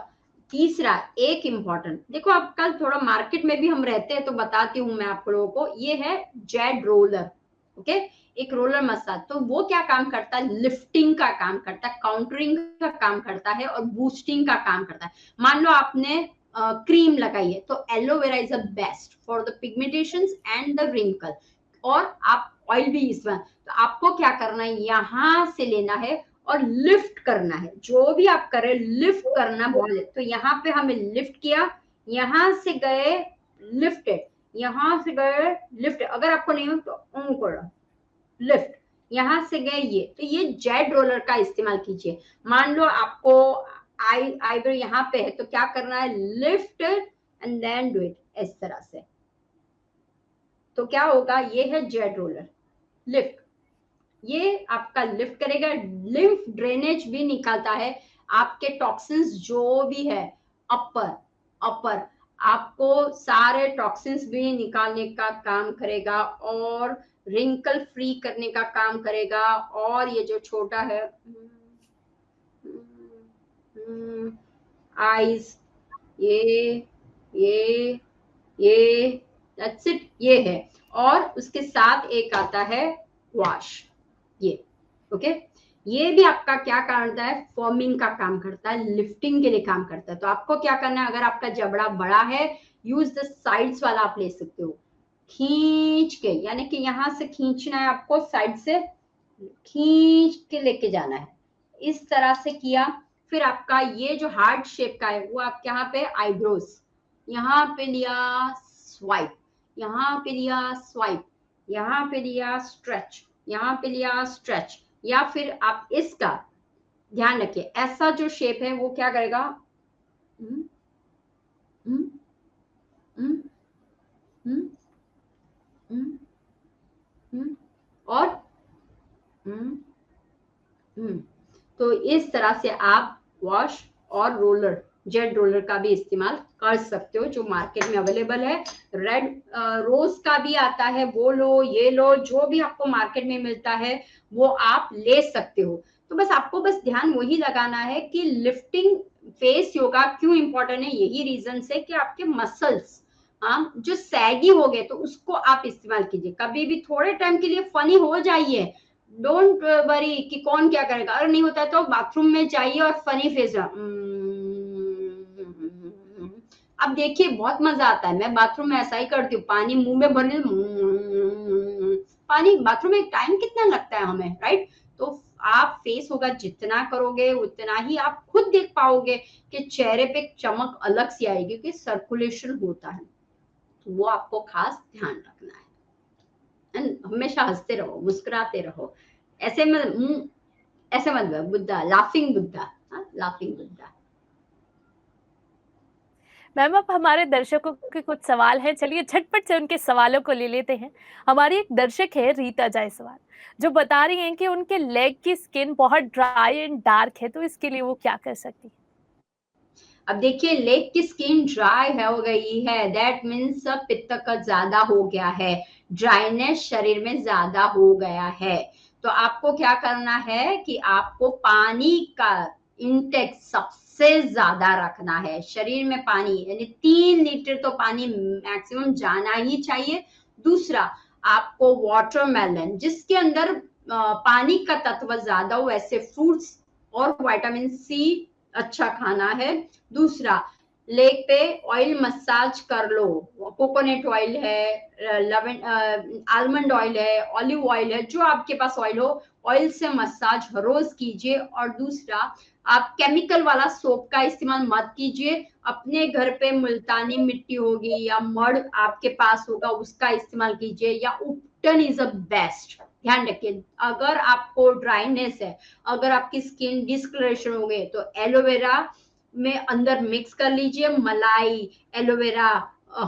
तीसरा, एक इंपॉर्टेंट, देखो अब कल थोड़ा मार्केट में भी हम रहते हैं, तो बताती हूँ मैं आप लोगों को, ये है जेड रोलर। ओके, एक रोलर मसाज, तो वो क्या काम करता है, लिफ्टिंग का काम करता है, काउंटरिंग का काम करता है, और बूस्टिंग का काम करता है। मान लो आपने क्रीम लगाई है, तो aloe vera is the best for the pigmentation and the wrinkle. और आप ऑयल भी इसमें, तो आपको क्या करना है, यहां से लेना है और लिफ्ट करना है। जो भी आप करें, लिफ्ट करना बोले, तो यहाँ पे हमें लिफ्ट किया, यहां से गए लिफ्टेड, यहां से गए लिफ्ट, अगर आपको नहीं हो तो करो लिफ्ट, यहां से गए ये, तो ये जेड रोलर का इस्तेमाल कीजिए। मान लो आपको आईब्रो यहाँ पे है, तो क्या करना है, lift and then do it, इस तरह से। तो क्या होगा, ये है जेड रोलर, लिफ्ट, ये आपका लिफ्ट करेगा, लिम्फ ड्रेनेज भी निकालता है, आपके टॉक्सिन्स जो भी है, अपर अपर आपको सारे टॉक्सिन्स भी निकालने का काम करेगा, और रिंकल फ्री करने का काम करेगा। और ये जो छोटा है, आईज, ये ये ये दैट्स इट, ये है। और उसके साथ एक आता है वॉश, ये। ओके, ये भी आपका क्या करता है, फॉर्मिंग का काम करता है, लिफ्टिंग के लिए काम करता है। तो आपको क्या करना है, अगर आपका जबड़ा बड़ा है, यूज द साइड्स वाला आप ले सकते हो, खींच के, यानी कि यहां से खींचना है आपको, साइड से खींच के लेके जाना है, इस तरह से किया। फिर आपका ये जो हार्ट शेप का है, वो आप यहाँ पे आईब्रोज, यहाँ पे लिया स्वाइप, यहाँ पे लिया स्वाइप, यहाँ पे लिया स्ट्रेच, यहाँ पे लिया स्ट्रेच। या फिर आप इसका ध्यान रखिए, ऐसा जो शेप है वो क्या करेगा, हम्म, हम्म, हम्म, हम्म, और हम्म, हम्म। तो इस तरह से आप वॉश और रोलर, जेट रोलर का भी इस्तेमाल कर सकते हो, जो मार्केट में अवेलेबल है। रेड रोज का भी आता है, वो लो, ये लो, जो भी आपको मार्केट में मिलता है वो आप ले सकते हो। तो बस आपको बस ध्यान वही लगाना है कि लिफ्टिंग फेस योगा क्यों इंपॉर्टेंट है, यही रीजन है कि आपके मसल्स जो सैगी हो गए तो उसको आप इस्तेमाल कीजिए। कभी भी थोड़े टाइम के लिए फनी हो जाइए, डोंट वरी कि कौन क्या करेगा, अगर नहीं होता है तो बाथरूम में जाइए और फनी फेस। अब देखिए बहुत मजा आता है, मैं बाथरूम में ऐसा ही करती हूँ, पानी मुंह में भरने, पानी बाथरूम में टाइम कितना लगता है हमें, राइट। तो आप फेस होगा जितना करोगे उतना ही आप खुद देख पाओगे कि चेहरे पे चमक अलग सी आएगी, क्योंकि सर्कुलेशन होता है। तो वो आपको खास ध्यान रखना है। हमेशा हंसते रहो, मुस्कुराते रहो, ऐसे मत ऐसे मत Buddha, laughing Buddha, laughing Buddha. Ma'am अब हमारे दर्शकों के कुछ सवाल हैं, चलिए झटपट से उनके सवालों को ले लेते हैं। हमारी एक दर्शक है रीता जायसवाल, जो बता रही हैं कि उनके लेग की स्किन बहुत ड्राई एंड डार्क है, तो इसके लिए वो क्या कर सकती है? अब देखिए लेग की स्किन ड्राई हो गई है, दैट मीन्स पित्त का ज्यादा हो गया है, ड्राइनेस शरीर में ज्यादा हो गया है। तो आपको क्या करना है कि आपको पानी का इंटेक सबसे ज्यादा रखना है। शरीर में पानी यानी 3 लीटर तो पानी मैक्सिमम जाना ही चाहिए। दूसरा, आपको वाटरमेलन जिसके अंदर पानी का तत्व ज्यादा हो, ऐसे फ्रूट्स और विटामिन सी अच्छा खाना है। दूसरा, लेग पे ऑयल मसाज कर लो, कोकोनट ऑयल है, आलमंड ऑयल है, ऑलिव ऑयल है, जो आपके पास ऑयल हो, ऑयल से मसाज रोज कीजिए। और दूसरा, आप केमिकल वाला सोप का इस्तेमाल मत कीजिए। अपने घर पे मुल्तानी मिट्टी होगी या मड आपके पास होगा उसका इस्तेमाल कीजिए, या उपटन इज अ बेस्ट। ध्यान रखिए, अगर आपको ड्राइनेस है, अगर आपकी स्किन डिस्कलरेशन हो गई, तो एलोवेरा में अंदर मिक्स कर लीजिए, मलाई, एलोवेरा,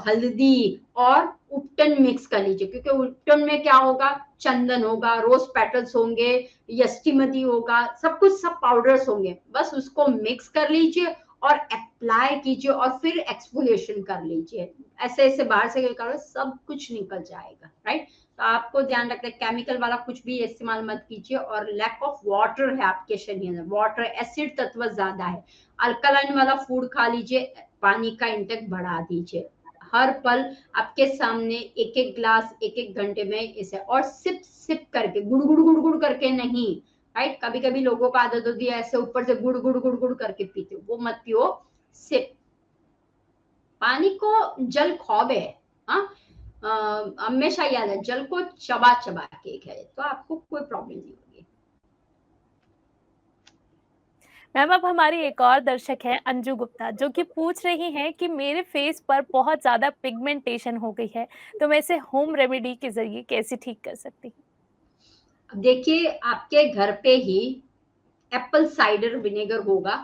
हल्दी और उपटन मिक्स कर लीजिए। क्योंकि उपटन में क्या होगा, चंदन होगा, रोज पेटल्स होंगे, यष्टिमती होगा, सब कुछ सब पाउडर्स होंगे। बस उसको मिक्स कर लीजिए और अप्लाई कीजिए और फिर एक्सफोलिएशन कर लीजिए। ऐसे ऐसे बाहर से करो, सब कुछ निकल जाएगा, राइट। तो आपको ध्यान रखना है केमिकल वाला कुछ भी इस्तेमाल मत कीजिए। और लैक ऑफ वाटर है आपके शरीर में, वाटर एसिड तत्व ज्यादा है, अल्कलाइन वाला फूड खा लीजिए, पानी का इंटेक बढ़ा दीजिए। हर पल आपके सामने एक एक ग्लास एक एक घंटे में इसे, और सिप सिप करके, गुड़ गुड़ गुड़ गुड़ करके नहीं, राइट। कभी कभी लोगों को आदत होती है ऐसे ऊपर से गुड़ गुड़ गुड़ गुड़ करके पीते हो, वो मत पियो, सिप। पानी को जल खौबे, हाँ, हमेशा याद है, जल को चबा चबा के खाए तो आपको कोई प्रॉब्लम नहीं होगी। मैम अब हमारी एक और दर्शक है अंजू गुप्ता, जो कि पूछ रही हैं कि मेरे फेस पर बहुत ज्यादा पिगमेंटेशन हो गई है, तो मैं इसे होम रेमेडी के जरिए कैसे ठीक कर सकती हूँ? अब देखिए आपके घर पे ही एप्पल साइडर विनेगर होगा,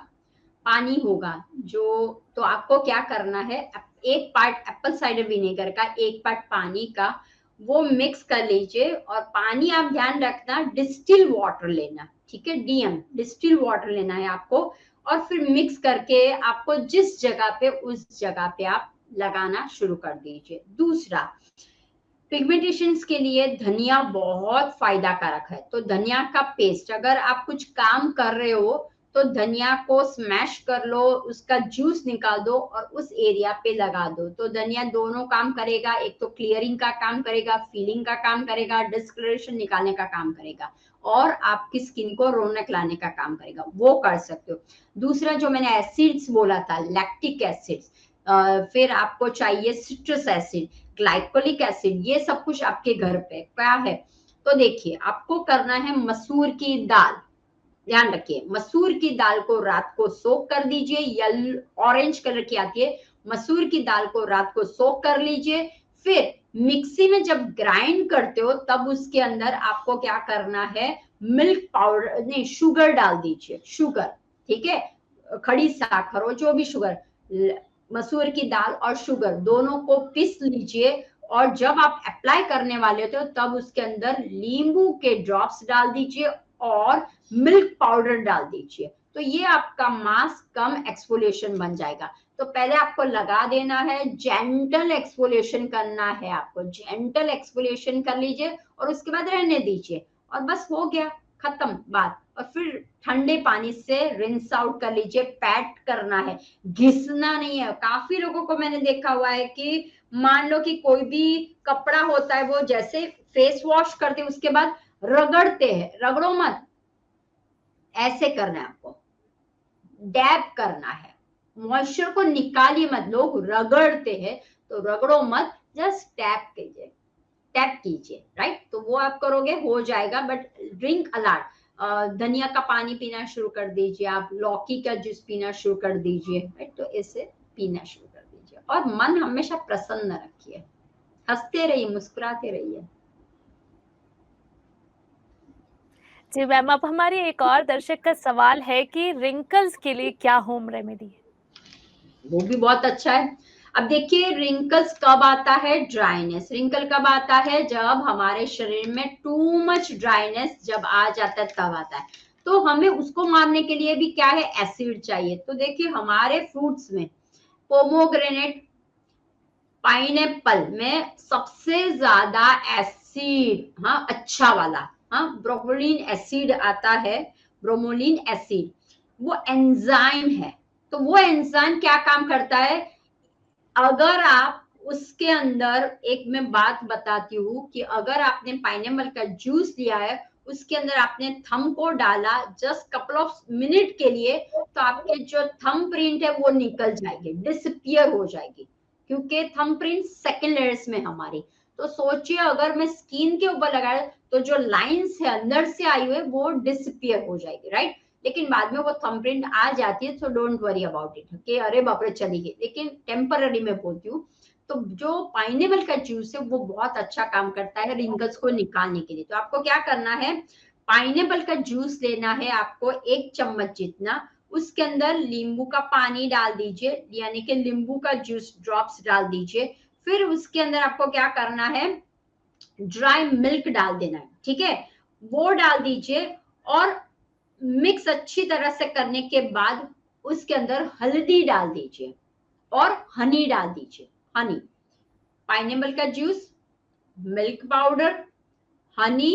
पानी होगा जो, तो आपको क्या करना है, एक पार्ट एप्पल साइडर विनेगर का, एक पार्ट पानी का, वो मिक्स कर लीजिए। और पानी आप ध्यान रखना डिस्टिल वाटर लेना, ठीक है, डीएम डिस्टिल वाटर लेना है आपको। और फिर मिक्स करके आपको जिस जगह पे उस जगह पे आप लगाना शुरू कर दीजिए। दूसरा, पिगमेंटेशन के लिए धनिया बहुत फायदा कारक है। तो धनिया का पेस्ट, अगर आप कुछ काम कर रहे हो तो धनिया को स्मैश कर लो, उसका जूस निकाल दो और उस एरिया पे लगा दो। तो धनिया दोनों काम करेगा, एक तो क्लियरिंग का काम करेगा, फीलिंग का काम करेगा, डिस्कलरेशन निकालने का काम करेगा, और आपकी स्किन को रौनक लाने का काम करेगा, वो कर सकते हो। दूसरा जो मैंने एसिड्स बोला था, लैक्टिक एसिड्स, फिर आपको चाहिए सिट्रस एसिड, ग्लाइकोलिक एसिड, ये सब कुछ आपके घर पे क्या है। तो देखिए आपको करना है मसूर की दाल, ध्यान रखिए मसूर की दाल को रात को सोक कर दीजिए, येलो ऑरेंज कलर की आती है, मसूर की दाल को रात को सोक कर लीजिए। फिर मिक्सी में जब ग्राइंड करते हो तब उसके अंदर आपको क्या करना है, मिल्क पाउडर नहीं, शुगर डाल दीजिए, शुगर, ठीक है, खड़ी साखर हो, जो भी शुगर, मसूर की दाल और शुगर दोनों को पीस लीजिए, और जब आप अप्लाई करने वाले होते हो तब उसके अंदर नींबू के ड्रॉप्स डाल दीजिए और मिल्क पाउडर डाल दीजिए। तो ये आपका मास्क कम एक्सफोलिएशन बन जाएगा। तो पहले आपको लगा देना है, जेंटल एक्सफोलिएशन करना है, आपको जेंटल एक्सफोलिएशन कर लीजिए और उसके बाद रहने दीजिए, और बस हो गया, खत्म बात। और फिर ठंडे पानी से रिंस आउट कर लीजिए। पैट करना है, घिसना नहीं है। काफी लोगों को मैंने देखा हुआ है कि मान लो कि कोई भी कपड़ा होता है, वो जैसे फेस वॉश करते हैं उसके बाद रगड़ते हैं, रगड़ो मत, ऐसे करना है आपको, डैब करना है, मॉइस्चर को निकालिए मत। लोग रगड़ते हैं, तो रगड़ो मत, जस्ट टैप कीजिए, टैप कीजिए, राइट। तो वो आप करोगे, हो जाएगा। बट ड्रिंक अलाट, धनिया का पानी पीना शुरू कर दीजिए, आप लौकी का जूस पीना शुरू कर दीजिए, राइट। तो इसे पीना शुरू कर दीजिए और मन हमेशा प्रसन्न रखिए, हंसते रहिए, मुस्कुराते रहिए। जी मैम, अब हमारी एक और दर्शक का सवाल है कि रिंकल्स के लिए क्या होम रेमेडी है? वो भी बहुत अच्छा है। अब देखिए, रिंकल्स कब आता है? ड्राइनेस। रिंकल कब आता है? जब हमारे शरीर में टू मच ड्राइनेस जब आ जाता है, तब आता है। तो हमें उसको मारने के लिए भी क्या है? एसिड चाहिए। तो देखिए, हमारे फ्रूट्स में पोमोग्रेनेट, पाइनएप्पल में सबसे ज्यादा एसिड, हाँ, अच्छा वाला, हाँ, ब्रोमोलिन एसिड आता है। ब्रोमोलिन एसिड वो एंजाइम है। तो वो एंजाइम क्या काम करता है? अगर आप उसके अंदर, एक मैं बात बताती हूँ कि अगर आपने पाइनएप्पल का जूस लिया है, उसके अंदर आपने थंब को डाला जस्ट कपल ऑफ मिनट के लिए, तो आपके जो थंब प्रिंट है वो निकल जाएगी, डिसअपियर हो जाएगी, क्योंकि थंब प्रिंट सेकेंड लेयर्स में हमारी। तो सोचिए, अगर मैं स्किन के ऊपर लगाया तो जो लाइंस है अंदर से आई हुई वो डिसअपियर हो जाएगी, राइट। लेकिन बाद में वो थंबप्रिंट आ जाती है, so don't worry about it कि अरे बाप रे चली गई, लेकिन टेम्पररी में बोलती हूँ। तो जो पाइनएप्पल का जूस है वो बहुत अच्छा काम करता है रिंकल्स को निकालने के लिए। तो आपको क्या करना है? पाइनएप्पल का जूस लेना है आपको 1 चम्मच जितना, उसके अंदर नींबू का पानी डाल दीजिए, यानी कि नींबू का जूस ड्रॉप्स डाल दीजिए। फिर उसके अंदर आपको क्या करना है? ड्राई मिल्क डाल देना है, ठीक है, वो डाल दीजिए। और मिक्स अच्छी तरह से करने के बाद उसके अंदर हल्दी डाल दीजिए और हनी डाल दीजिए। हनी, पाइनएप्पल का जूस, मिल्क पाउडर, हनी,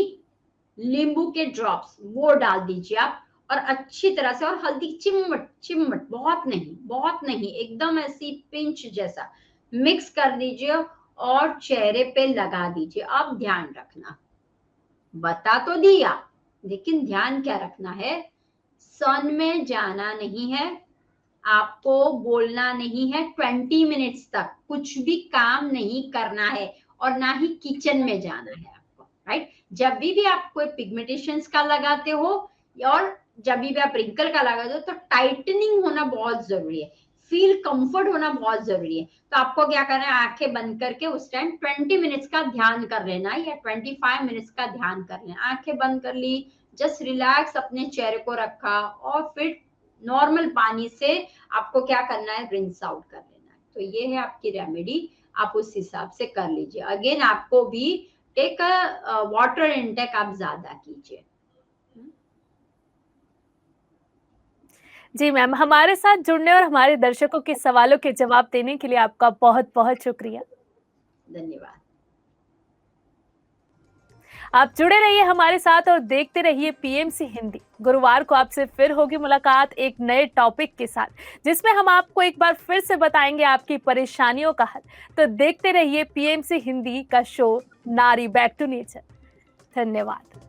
नींबू के ड्रॉप्स वो डाल दीजिए आप, और अच्छी तरह से, और हल्दी चिमट चिमट, बहुत नहीं, बहुत नहीं, एकदम ऐसी पिंच जैसा मिक्स कर दीजिए और चेहरे पे लगा दीजिए। अब ध्यान रखना, बता तो दिया, लेकिन ध्यान क्या रखना है? सन में जाना नहीं है, आपको बोलना नहीं है, 20 मिनट्स तक कुछ भी काम नहीं करना है, और ना ही किचन में जाना है आपको, राइट। जब भी आप कोई पिगमेंटेशंस का लगाते हो और जब भी आप रिंकल का लगाते हो, तो टाइटनिंग होना बहुत जरूरी है, फील कंफर्ट होना बहुत जरूरी है। तो आपको क्या करना है? आंखें बंद करके उस टाइम 20 मिनट्स का ध्यान कर लेना, या 25 मिनट्स का ध्यान कर लेना। आंखें बंद कर ली, जस्ट रिलैक्स अपने चेहरे को रखा, और फिर नॉर्मल पानी से आपको क्या करना है? रिंस आउट कर लेना है। तो ये है आपकी रेमेडी, आप उस हिसाब से कर लीजिए। अगेन आपको भी टेक वाटर इनटेक आप ज्यादा कीजिए। जी मैम, हमारे साथ जुड़ने और हमारे दर्शकों के सवालों के जवाब देने के लिए आपका बहुत बहुत शुक्रिया। धन्यवाद। आप जुड़े रहिए हमारे साथ और देखते रहिए पीएमसी हिंदी। गुरुवार को आपसे फिर होगी मुलाकात एक नए टॉपिक के साथ, जिसमें हम आपको एक बार फिर से बताएंगे आपकी परेशानियों का हल। तो देखते रहिए पीएमसी हिंदी का शो नारी बैक टू नेचर। धन्यवाद।